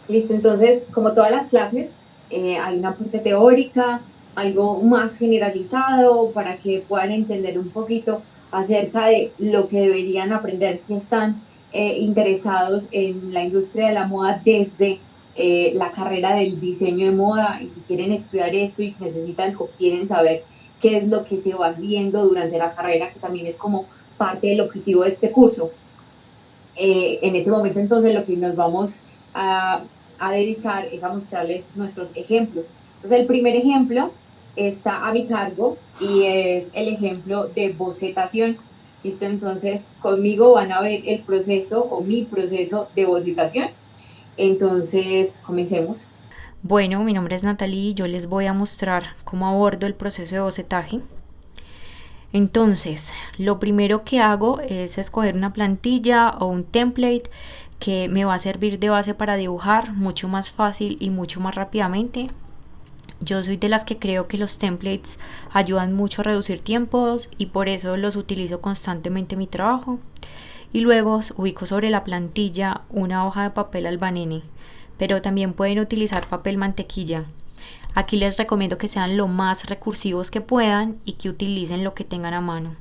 Listo, entonces, como todas las clases, hay una parte teórica, algo más generalizado para que puedan entender un poquito acerca de lo que deberían aprender si están interesados en la industria de la moda desde la carrera del diseño de moda, y si quieren estudiar eso y necesitan o quieren saber qué es lo que se va viendo durante la carrera, que también es como parte del objetivo de este curso. En ese momento entonces lo que nos vamos a dedicar es a mostrarles nuestros ejemplos. Entonces el primer ejemplo está a mi cargo y es el ejemplo de bocetación. ¿Listo? Entonces conmigo van a ver el proceso o mi proceso de bocetación. Entonces comencemos. Bueno, mi nombre es Natalie y yo les voy a mostrar cómo abordo el proceso de bocetaje. Entonces, lo primero que hago es escoger una plantilla o un template que me va a servir de base para dibujar mucho más fácil y mucho más rápidamente. Yo soy de las que creo que los templates ayudan mucho a reducir tiempos y por eso los utilizo constantemente en mi trabajo. Y luego ubico sobre la plantilla una hoja de papel albanene, pero también pueden utilizar papel mantequilla. Aquí les recomiendo que sean lo más recursivos que puedan y que utilicen lo que tengan a mano.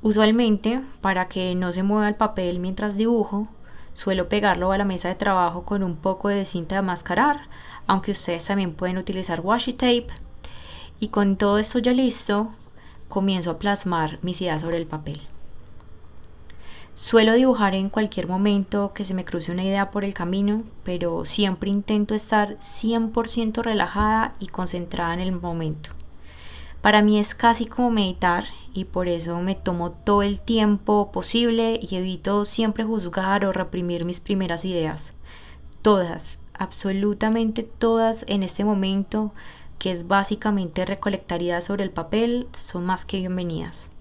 Usualmente, para que no se mueva el papel mientras dibujo, suelo pegarlo a la mesa de trabajo con un poco de cinta de mascarar, aunque ustedes también pueden utilizar washi tape. Y con todo esto ya listo, comienzo a plasmar mis ideas sobre el papel. Suelo dibujar en cualquier momento que se me cruce una idea por el camino, pero siempre intento estar 100% relajada y concentrada en el momento. Para mí es casi como meditar y por eso me tomo todo el tiempo posible y evito siempre juzgar o reprimir mis primeras ideas. Todas, absolutamente todas en este momento, que es básicamente recolectar ideas sobre el papel, son más que bienvenidas.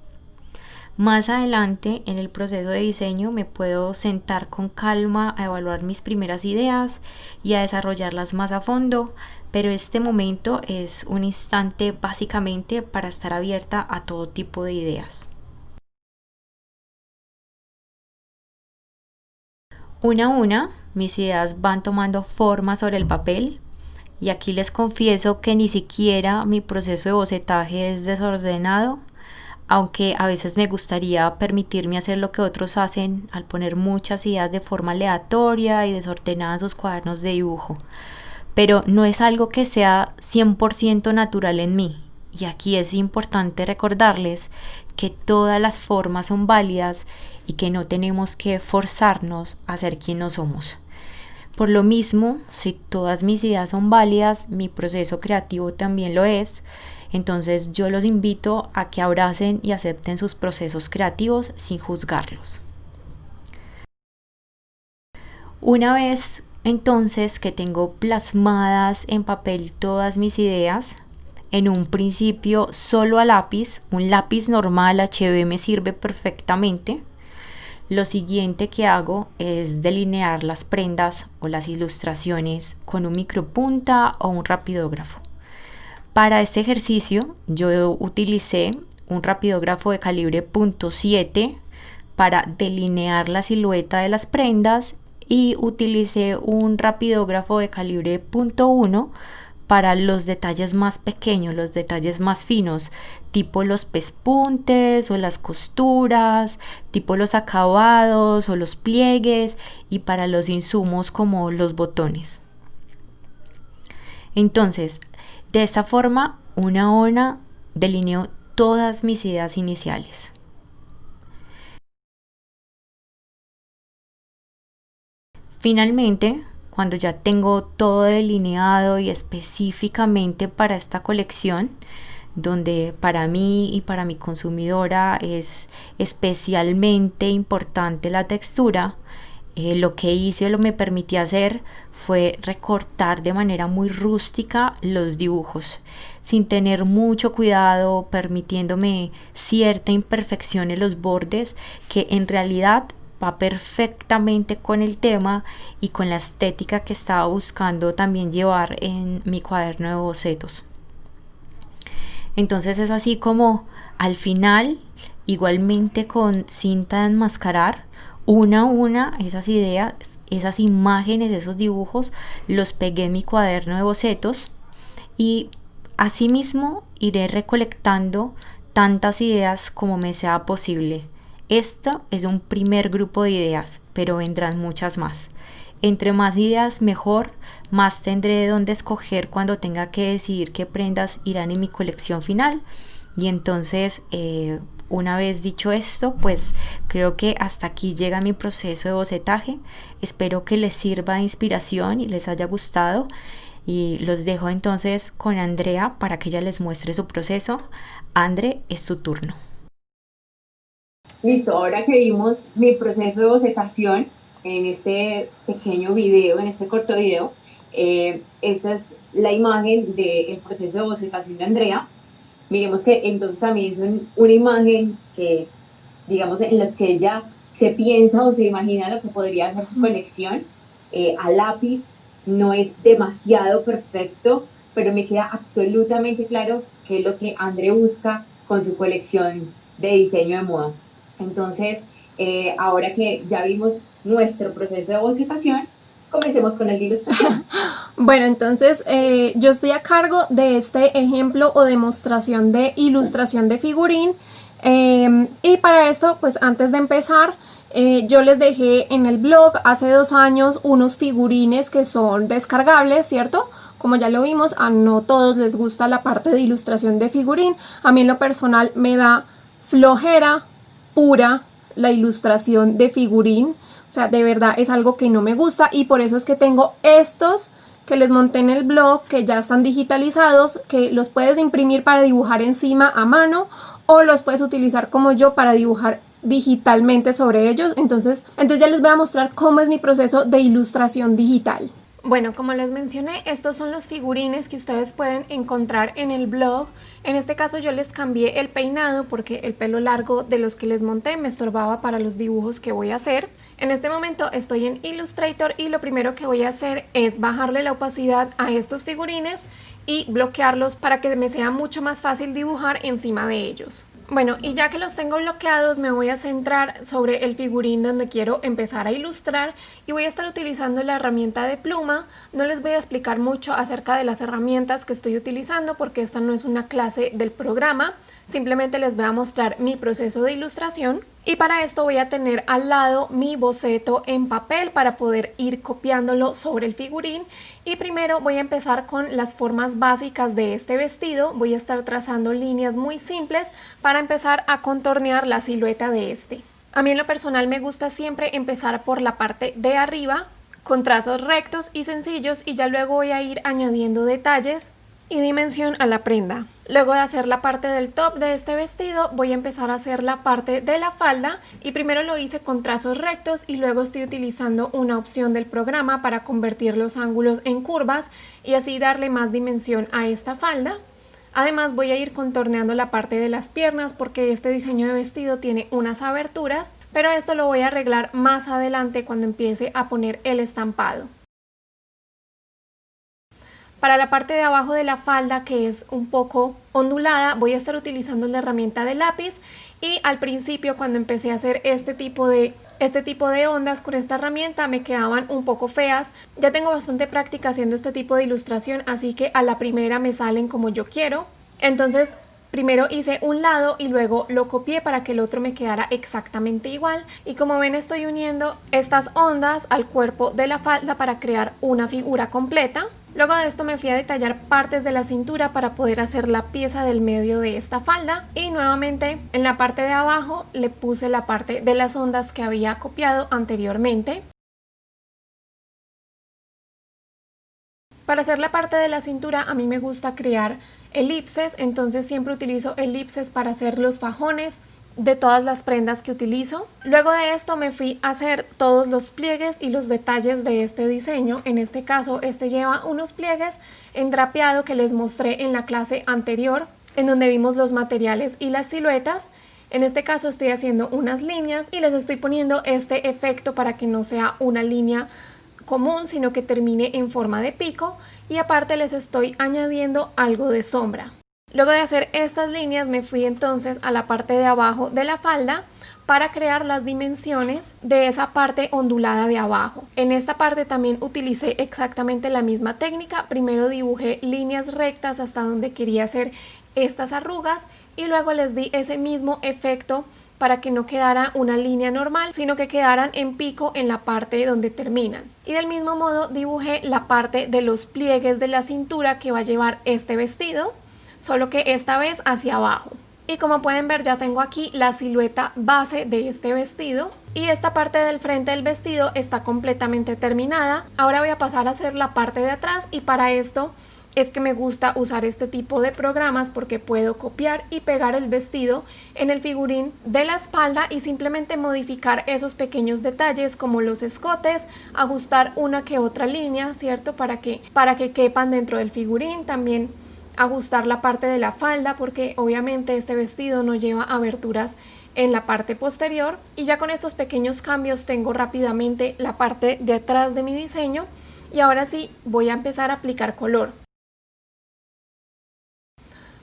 Más adelante en el proceso de diseño me puedo sentar con calma a evaluar mis primeras ideas y a desarrollarlas más a fondo, pero este momento es un instante básicamente para estar abierta a todo tipo de ideas. Una a una, mis ideas van tomando forma sobre el papel y aquí les confieso que ni siquiera mi proceso de bocetaje es desordenado, aunque a veces me gustaría permitirme hacer lo que otros hacen al poner muchas ideas de forma aleatoria y desordenada en sus cuadernos de dibujo. Pero no es algo que sea 100% natural en mí. Y aquí es importante recordarles que todas las formas son válidas y que no tenemos que forzarnos a ser quien no somos. Por lo mismo, si todas mis ideas son válidas, mi proceso creativo también lo es. Entonces yo los invito a que abracen y acepten sus procesos creativos sin juzgarlos. Una vez entonces que tengo plasmadas en papel todas mis ideas, en un principio solo a lápiz, un lápiz normal HB me sirve perfectamente. Lo siguiente que hago es delinear las prendas o las ilustraciones con un micropunta o un rapidógrafo. Para este ejercicio yo utilicé un rapidógrafo de calibre .7 para delinear la silueta de las prendas y utilicé un rapidógrafo de calibre .1 para los detalles más pequeños, los detalles más finos, tipo los pespuntes o las costuras, tipo los acabados o los pliegues, y para los insumos como los botones. Entonces, de esta forma, una a una, delineo todas mis ideas iniciales. Finalmente, cuando ya tengo todo delineado y específicamente para esta colección, donde para mí y para mi consumidora es especialmente importante la textura, lo que hice o lo me permití hacer fue recortar de manera muy rústica los dibujos, sin tener mucho cuidado, permitiéndome cierta imperfección en los bordes que en realidad va perfectamente con el tema y con la estética que estaba buscando también llevar en mi cuaderno de bocetos. Entonces es así como al final, igualmente con cinta de enmascarar, una a una esas ideas, esas imágenes, esos dibujos, los pegué en mi cuaderno de bocetos y asimismo iré recolectando tantas ideas como me sea posible. Esto es un primer grupo de ideas, pero vendrán muchas más. Entre más ideas mejor, más tendré de dónde escoger cuando tenga que decidir qué prendas irán en mi colección final. Y entonces, una vez dicho esto, pues creo que hasta aquí llega mi proceso de bocetaje. Espero que les sirva de inspiración y les haya gustado. Y los dejo entonces con Andrea para que ella les muestre su proceso. Andre, es su turno. Listo, ahora que vimos mi proceso de bocetación en este pequeño video, en este corto video, esta es la imagen del proceso de bocetación de Andrea. Miremos que entonces también es una imagen que, digamos, en las que ella se piensa o se imagina lo que podría ser su colección. A lápiz no es demasiado perfecto, pero me queda absolutamente claro qué es lo que Andre busca con su colección de diseño de moda. Entonces, ahora que ya vimos nuestro proceso de bocetación, comencemos con el de ilustración. Bueno, entonces yo estoy a cargo de este ejemplo o demostración de ilustración de figurín y para esto, pues antes de empezar, yo les dejé en el blog hace 2 años unos figurines que son descargables, ¿cierto? Como ya lo vimos, a no todos les gusta la parte de ilustración de figurín. A mí en lo personal me da flojera pura la ilustración de figurín. O sea, de verdad es algo que no me gusta y por eso es que tengo estos que les monté en el blog, que ya están digitalizados, que los puedes imprimir para dibujar encima a mano o los puedes utilizar como yo para dibujar digitalmente sobre ellos. Entonces ya les voy a mostrar cómo es mi proceso de ilustración digital. Bueno, como les mencioné, estos son los figurines que ustedes pueden encontrar en el blog. En este caso yo les cambié el peinado porque el pelo largo de los que les monté me estorbaba para los dibujos que voy a hacer. En este momento estoy en Illustrator y lo primero que voy a hacer es bajarle la opacidad a estos figurines y bloquearlos para que me sea mucho más fácil dibujar encima de ellos. Bueno, y ya que los tengo bloqueados, me voy a centrar sobre el figurín donde quiero empezar a ilustrar y voy a estar utilizando la herramienta de pluma. No les voy a explicar mucho acerca de las herramientas que estoy utilizando porque esta no es una clase del programa. Simplemente les voy a mostrar mi proceso de ilustración y para esto voy a tener al lado mi boceto en papel para poder ir copiándolo sobre el figurín. Y primero voy a empezar con las formas básicas de este vestido. Voy a estar trazando líneas muy simples para empezar a contornear la silueta de este. A mí en lo personal me gusta siempre empezar por la parte de arriba con trazos rectos y sencillos y ya luego voy a ir añadiendo detalles y dimensión a la prenda. Luego de hacer la parte del top de este vestido voy a empezar a hacer la parte de la falda y primero lo hice con trazos rectos y luego estoy utilizando una opción del programa para convertir los ángulos en curvas y así darle más dimensión a esta falda. Además voy a ir contorneando la parte de las piernas porque este diseño de vestido tiene unas aberturas, pero esto lo voy a arreglar más adelante cuando empiece a poner el estampado. Para la parte de abajo de la falda, que es un poco ondulada, voy a estar utilizando la herramienta de lápiz y al principio cuando empecé a hacer este tipo de ondas con esta herramienta me quedaban un poco feas. Ya tengo bastante práctica haciendo este tipo de ilustración, así que a la primera me salen como yo quiero. Entonces primero hice un lado y luego lo copié para que el otro me quedara exactamente igual y como ven estoy uniendo estas ondas al cuerpo de la falda para crear una figura completa. Luego de esto me fui a detallar partes de la cintura para poder hacer la pieza del medio de esta falda y nuevamente en la parte de abajo le puse la parte de las ondas que había copiado anteriormente. Para hacer la parte de la cintura a mí me gusta crear elipses, entonces siempre utilizo elipses para hacer los fajones de todas las prendas que utilizo. Luego de esto me fui a hacer todos los pliegues y los detalles de este diseño. En este caso este lleva unos pliegues en drapeado que les mostré en la clase anterior, en donde vimos los materiales y las siluetas. En este caso estoy haciendo unas líneas y les estoy poniendo este efecto para que no sea una línea común, sino que termine en forma de pico, y aparte les estoy añadiendo algo de sombra. Luego de hacer estas líneas me fui entonces a la parte de abajo de la falda para crear las dimensiones de esa parte ondulada de abajo. En esta parte también utilicé exactamente la misma técnica. Primero dibujé líneas rectas hasta donde quería hacer estas arrugas y luego les di ese mismo efecto para que no quedara una línea normal, sino que quedaran en pico en la parte donde terminan. Y del mismo modo dibujé la parte de los pliegues de la cintura que va a llevar este vestido, solo que esta vez hacia abajo. Y como pueden ver ya tengo aquí la silueta base de este vestido y esta parte del frente del vestido está completamente terminada. Ahora voy a pasar a hacer la parte de atrás y para esto es que me gusta usar este tipo de programas porque puedo copiar y pegar el vestido en el figurín de la espalda y simplemente modificar esos pequeños detalles como los escotes, ajustar una que otra línea, ¿cierto? Para que quepan dentro del figurín. También ajustar la parte de la falda porque obviamente este vestido no lleva aberturas en la parte posterior. Y ya con estos pequeños cambios tengo rápidamente la parte de atrás de mi diseño y ahora sí voy a empezar a aplicar color.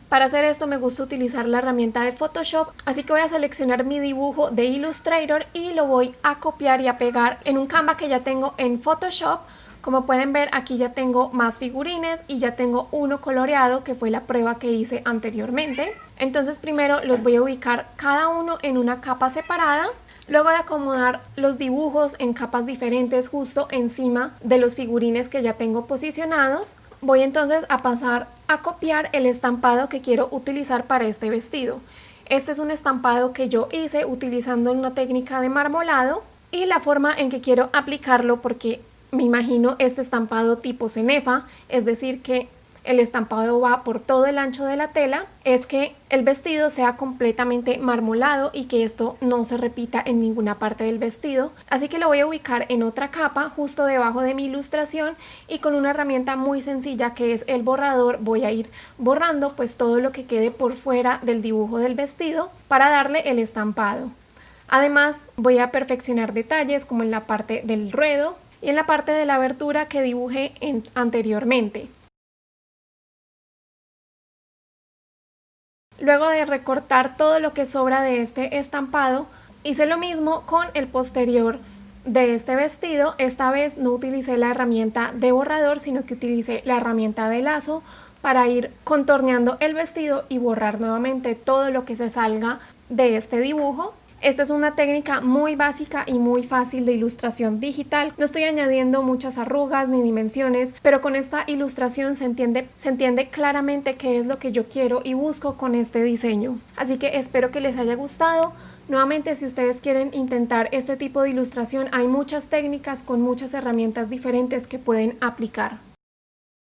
Para hacer esto me gusta utilizar la herramienta de Photoshop, así que voy a seleccionar mi dibujo de Illustrator y lo voy a copiar y a pegar en un Canva que ya tengo en Photoshop. Como pueden ver aquí ya tengo más figurines y ya tengo uno coloreado que fue la prueba que hice anteriormente. Entonces primero los voy a ubicar cada uno en una capa separada. Luego de acomodar los dibujos en capas diferentes justo encima de los figurines que ya tengo posicionados, voy entonces a pasar a copiar el estampado que quiero utilizar para este vestido. Este es un estampado que yo hice utilizando una técnica de marmolado y la forma en que quiero aplicarlo, porque me imagino este estampado tipo cenefa, es decir que el estampado va por todo el ancho de la tela, es que el vestido sea completamente marmolado y que esto no se repita en ninguna parte del vestido. Así que lo voy a ubicar en otra capa justo debajo de mi ilustración y con una herramienta muy sencilla que es el borrador voy a ir borrando pues todo lo que quede por fuera del dibujo del vestido para darle el estampado. Además voy a perfeccionar detalles como en la parte del ruedo y en la parte de la abertura que dibujé anteriormente. Luego de recortar todo lo que sobra de este estampado, hice lo mismo con el posterior de este vestido. Esta vez no utilicé la herramienta de borrador, sino que utilicé la herramienta de lazo para ir contorneando el vestido y borrar nuevamente todo lo que se salga de este dibujo. Esta es una técnica muy básica y muy fácil de ilustración digital. No estoy añadiendo muchas arrugas ni dimensiones, pero con esta ilustración se entiende claramente qué es lo que yo quiero y busco con este diseño. Así que espero que les haya gustado. Nuevamente, si ustedes quieren intentar este tipo de ilustración, hay muchas técnicas con muchas herramientas diferentes que pueden aplicar.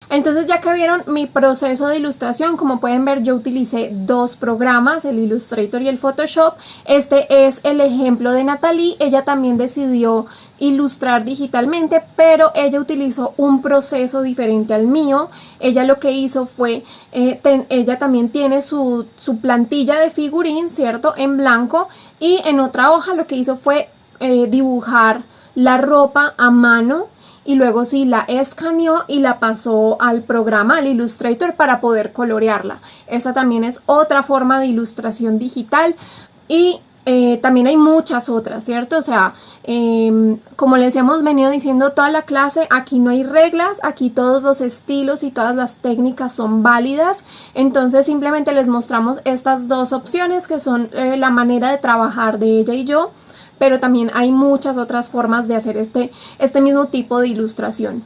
Entonces ya que vieron mi proceso de ilustración, como pueden ver yo utilicé dos programas, el Illustrator y el Photoshop. Este es el ejemplo de Natalie. Ella también decidió ilustrar digitalmente, pero ella utilizó un proceso diferente al mío. Ella lo que hizo fue, ella también tiene su plantilla de figurín, ¿cierto? En blanco, y en otra hoja lo que hizo fue dibujar la ropa a mano. Y luego sí la escaneó y la pasó al programa, al Illustrator, para poder colorearla. Esta también es otra forma de ilustración digital y también hay muchas otras, ¿cierto? O sea, como les hemos venido diciendo toda la clase, aquí no hay reglas, aquí todos los estilos y todas las técnicas son válidas. Entonces simplemente les mostramos estas dos opciones que son la manera de trabajar de ella y yo. Pero también hay muchas otras formas de hacer este mismo tipo de ilustración.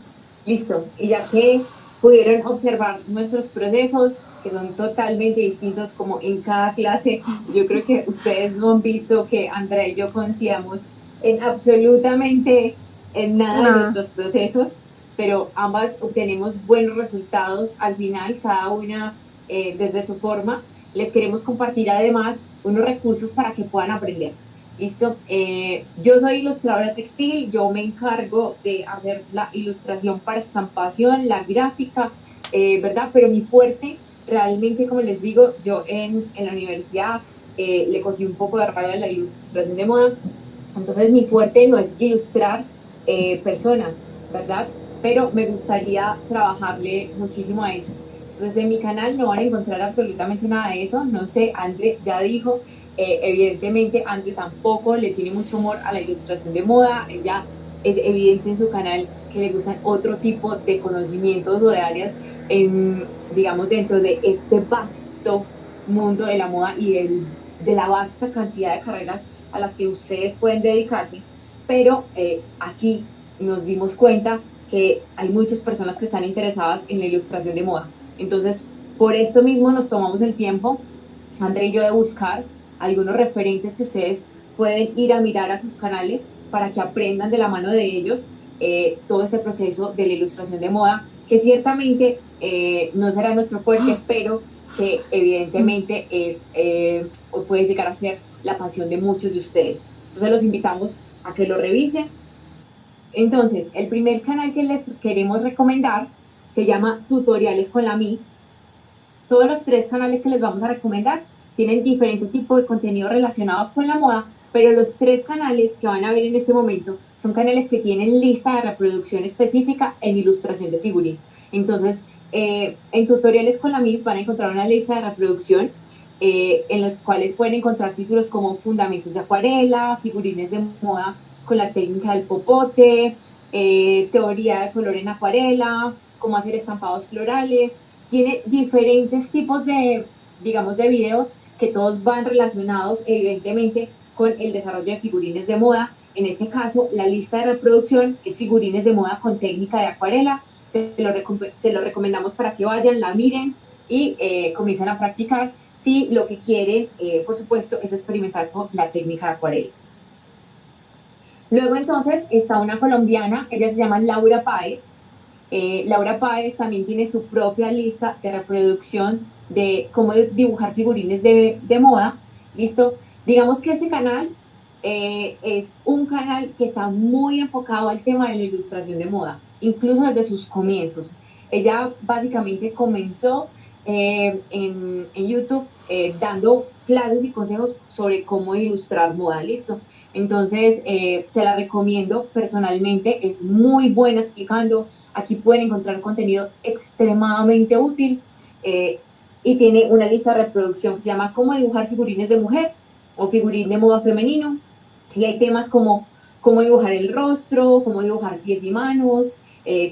Listo, y ya que pudieron observar nuestros procesos, que son totalmente distintos como en cada clase, yo creo que ustedes no han visto que Andrea y yo coincidamos en absolutamente en nada de nuestros procesos, pero ambas obtenemos buenos resultados al final, cada una desde su forma. Les queremos compartir además unos recursos para que puedan aprender. ¿Listo? Yo soy ilustradora textil, yo me encargo de hacer la ilustración para estampación, la gráfica, ¿verdad? Pero mi fuerte, realmente, como les digo, yo en la universidad le cogí un poco de rabia a la ilustración de moda, entonces mi fuerte no es ilustrar personas, ¿verdad? Pero me gustaría trabajarle muchísimo a eso. Entonces en mi canal no van a encontrar absolutamente nada de eso, no sé, André ya dijo, evidentemente André tampoco le tiene mucho amor a la ilustración de moda, ella es evidente en su canal que le gustan otro tipo de conocimientos o de áreas, digamos, dentro de este vasto mundo de la moda y de la vasta cantidad de carreras a las que ustedes pueden dedicarse, pero aquí nos dimos cuenta que hay muchas personas que están interesadas en la ilustración de moda. Entonces, por esto mismo nos tomamos el tiempo, André y yo, de buscar algunos referentes que ustedes pueden ir a mirar a sus canales para que aprendan de la mano de ellos todo ese proceso de la ilustración de moda, que ciertamente no será nuestro fuerte, pero que evidentemente es o puede llegar a ser la pasión de muchos de ustedes. Entonces los invitamos a que lo revisen. Entonces, el primer canal que les queremos recomendar se llama Tutoriales con la Miss. Todos los 3 canales que les vamos a recomendar tienen diferente tipo de contenido relacionado con la moda, pero los 3 canales que van a ver en este momento son canales que tienen lista de reproducción específica en ilustración de figurín. Entonces, en Tutoriales con la Miss van a encontrar una lista de reproducción en los cuales pueden encontrar títulos como Fundamentos de acuarela, figurines de moda con la técnica del popote, teoría de color en acuarela, cómo hacer estampados florales. Tiene diferentes tipos de, digamos, de videos que todos van relacionados evidentemente con el desarrollo de figurines de moda. En este caso, la lista de reproducción es figurines de moda con técnica de acuarela. Se lo recomendamos para que vayan, la miren y comiencen a practicar si lo que quieren, por supuesto, es experimentar con la técnica de acuarela. Luego entonces está una colombiana, ella se llama Laura Páez. Laura Páez también tiene su propia lista de reproducción de cómo dibujar figurines de moda. ¿Listo? Digamos que este canal es un canal que está muy enfocado al tema de la ilustración de moda, incluso desde sus comienzos. Ella básicamente comenzó en YouTube dando clases y consejos sobre cómo ilustrar moda. ¿Listo? Entonces, se la recomiendo personalmente, es muy buena explicando. Aquí pueden encontrar contenido extremadamente útil y tiene una lista de reproducción que se llama Cómo dibujar figurines de mujer o figurín de moda femenino. Y hay temas como cómo dibujar el rostro, cómo dibujar pies y manos,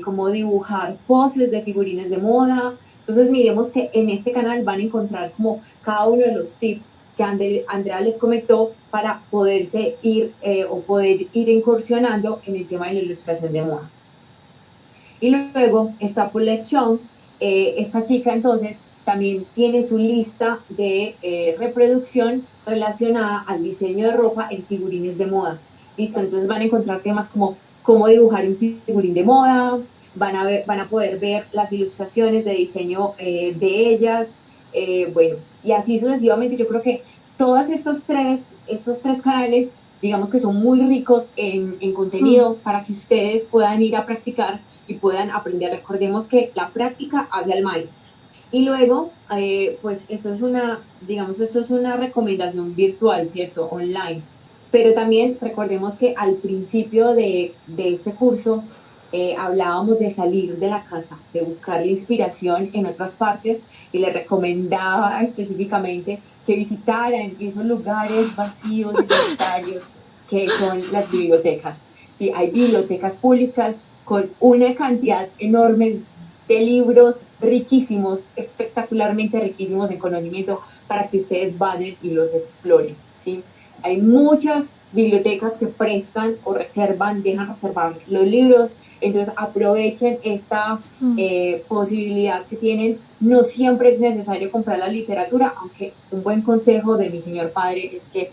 cómo dibujar poses de figurines de moda. Entonces, miremos que en este canal van a encontrar como cada uno de los tips que Andrea les comentó para poderse ir o poder ir incursionando en el tema de la ilustración de moda. Y luego está Paulette Chong. Esta chica entonces también tiene su lista de reproducción relacionada al diseño de ropa en figurines de moda. ¿Listo? Entonces van a encontrar temas como cómo dibujar un figurín de moda, van a poder ver las ilustraciones de diseño de ellas, bueno, y así sucesivamente. Yo creo que todos estos tres canales, digamos que son muy ricos en contenido para que ustedes puedan ir a practicar y puedan aprender. Recordemos que la práctica hace al maestro. Y luego, pues esto es una recomendación virtual, ¿cierto? Online. Pero también recordemos que al principio de este curso hablábamos de salir de la casa, de buscar la inspiración en otras partes, y les recomendaba específicamente que visitaran esos lugares vacíos y solitarios que son las bibliotecas. Sí, hay bibliotecas públicas con una cantidad enorme de libros riquísimos, espectacularmente riquísimos en conocimiento, para que ustedes vayan y los exploren, ¿sí? Hay muchas bibliotecas que prestan o reservan, dejan reservar los libros, entonces aprovechen esta posibilidad que tienen. No siempre es necesario comprar la literatura, aunque un buen consejo de mi señor padre es que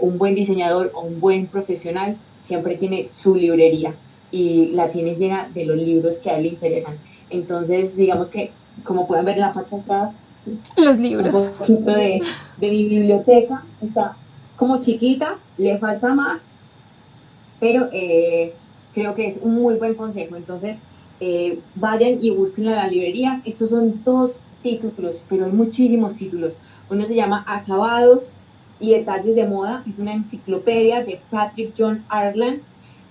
un buen diseñador o un buen profesional siempre tiene su librería. y la tiene llena de los libros que a él le interesan. Entonces, digamos que, como pueden ver en la parte de atrás, Los un libros. poquito de mi biblioteca, está como chiquita, le falta más, pero creo que es un muy buen consejo. Entonces, vayan y busquen a las librerías. Estos son 2 títulos, pero hay muchísimos títulos. Uno se llama Acabados y Detalles de Moda, es una enciclopedia de Patrick John Ireland,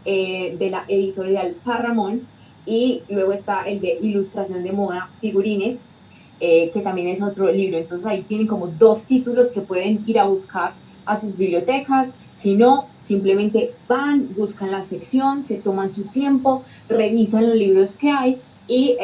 de la editorial Parramón, y luego está el de Ilustración de Moda, Figurines, que también es otro libro. Entonces ahí tienen como 2 títulos que pueden ir a buscar a sus bibliotecas. Si no, simplemente van, buscan la sección, se toman su tiempo, revisan los libros que hay y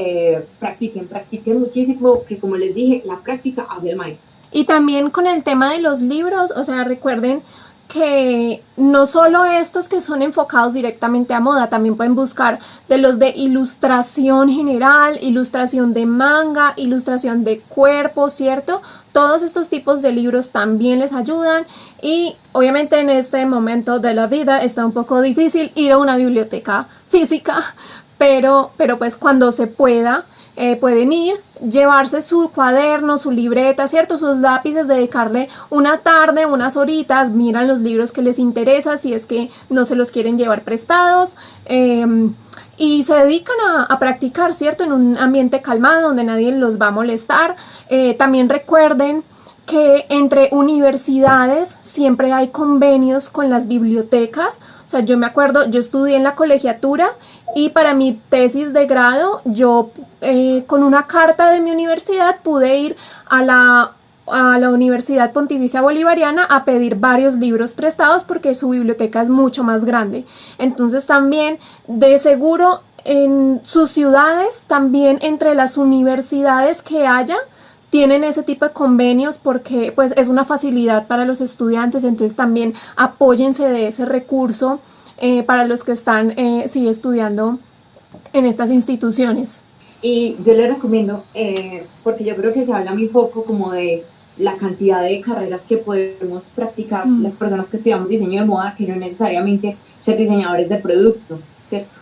practiquen muchísimo, que como les dije, la práctica hace el maestro. Y también con el tema de los libros, o sea, recuerden que no solo estos que son enfocados directamente a moda, también pueden buscar de los de ilustración general, ilustración de manga, ilustración de cuerpo, ¿cierto? Todos estos tipos de libros también les ayudan, y obviamente en este momento de la vida está un poco difícil ir a una biblioteca física, pero pues cuando se pueda, pueden ir, llevarse su cuaderno, su libreta, ¿cierto? Sus lápices, dedicarle una tarde, unas horitas, miran los libros que les interesan, si es que no se los quieren llevar prestados, y se dedican a practicar, ¿cierto? En un ambiente calmado donde nadie los va a molestar. También recuerden que entre universidades siempre hay convenios con las bibliotecas. O sea, yo me acuerdo, yo estudié en la colegiatura y para mi tesis de grado, yo con una carta de mi universidad pude ir a la Universidad Pontificia Bolivariana a pedir varios libros prestados porque su biblioteca es mucho más grande. Entonces también, de seguro, en sus ciudades, también entre las universidades que haya, tienen ese tipo de convenios porque pues es una facilidad para los estudiantes. Entonces también apóyense de ese recurso para los que están estudiando en estas instituciones. Y yo les recomiendo, porque yo creo que se habla muy poco como de la cantidad de carreras que podemos practicar las personas que estudiamos diseño de moda, que no necesariamente ser diseñadores de producto, ¿cierto?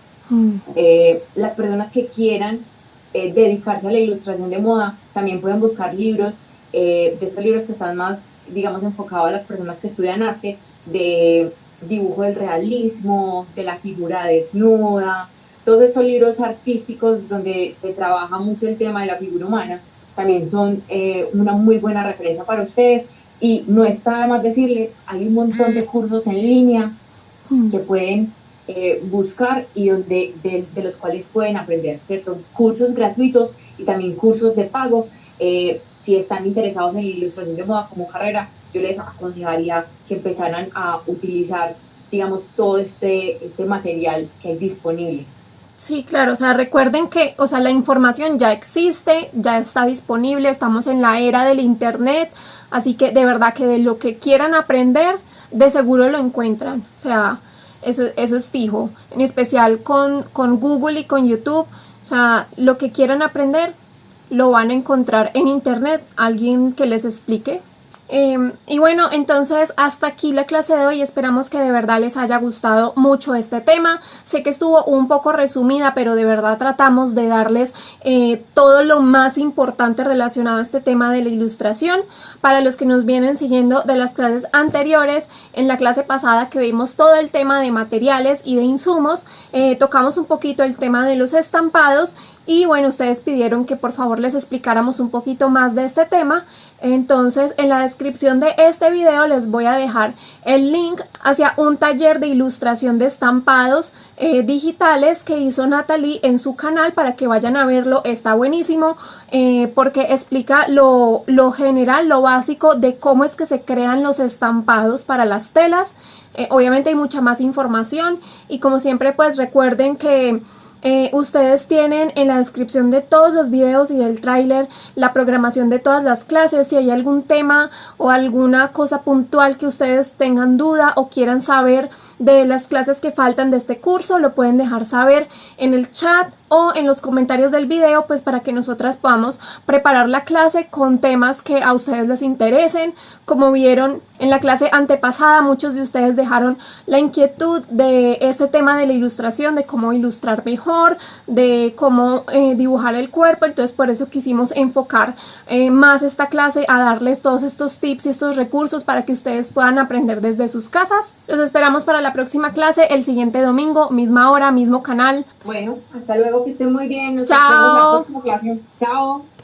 Las personas que quieran dedicarse a la ilustración de moda también pueden buscar libros, de estos libros que están más, digamos, enfocados a las personas que estudian arte, de dibujo del realismo, de la figura desnuda. Todos estos libros artísticos donde se trabaja mucho el tema de la figura humana también son una muy buena referencia para ustedes. Y no está de más decirle, hay un montón de cursos en línea que pueden buscar y de los cuales pueden aprender, ¿cierto? Cursos gratuitos y también cursos de pago. Si están interesados en la ilustración de moda como carrera, yo les aconsejaría que empezaran a utilizar, digamos, todo este material que hay disponible. Sí, claro, o sea, recuerden que, o sea, la información ya existe, ya está disponible, estamos en la era del internet, así que de verdad que de lo que quieran aprender, de seguro lo encuentran, o sea, eso es fijo, en especial con Google y con YouTube, o sea, lo que quieran aprender, lo van a encontrar en internet, alguien que les explique. Y bueno, entonces hasta aquí la clase de hoy. Esperamos que de verdad les haya gustado mucho este tema. Sé que estuvo un poco resumida, pero de verdad tratamos de darles todo lo más importante relacionado a este tema de la ilustración. Para los que nos vienen siguiendo de las clases anteriores, en la clase pasada que vimos todo el tema de materiales y de insumos, tocamos un poquito el tema de los estampados. Y bueno, ustedes pidieron que por favor les explicáramos un poquito más de este tema. Entonces en la descripción de este video les voy a dejar el link hacia un taller de ilustración de estampados digitales que hizo Natalie en su canal para que vayan a verlo. Está buenísimo porque explica lo general, lo básico de cómo es que se crean los estampados para las telas. Obviamente hay mucha más información y como siempre pues recuerden que ustedes tienen en la descripción de todos los videos y del tráiler la programación de todas las clases. Si hay algún tema o alguna cosa puntual que ustedes tengan duda o quieran saber de las clases que faltan de este curso, lo pueden dejar saber en el chat o en los comentarios del video, pues para que nosotras podamos preparar la clase con temas que a ustedes les interesen. Como vieron en la clase antepasada, muchos de ustedes dejaron la inquietud de este tema de la ilustración, de cómo ilustrar mejor, de cómo dibujar el cuerpo. Entonces por eso quisimos enfocar más esta clase a darles todos estos tips y estos recursos para que ustedes puedan aprender desde sus casas. Los esperamos para la próxima clase el siguiente domingo, misma hora, mismo canal. Bueno, hasta luego, que estén muy bien. Nos Chao. vemos en la próxima clase. Chao.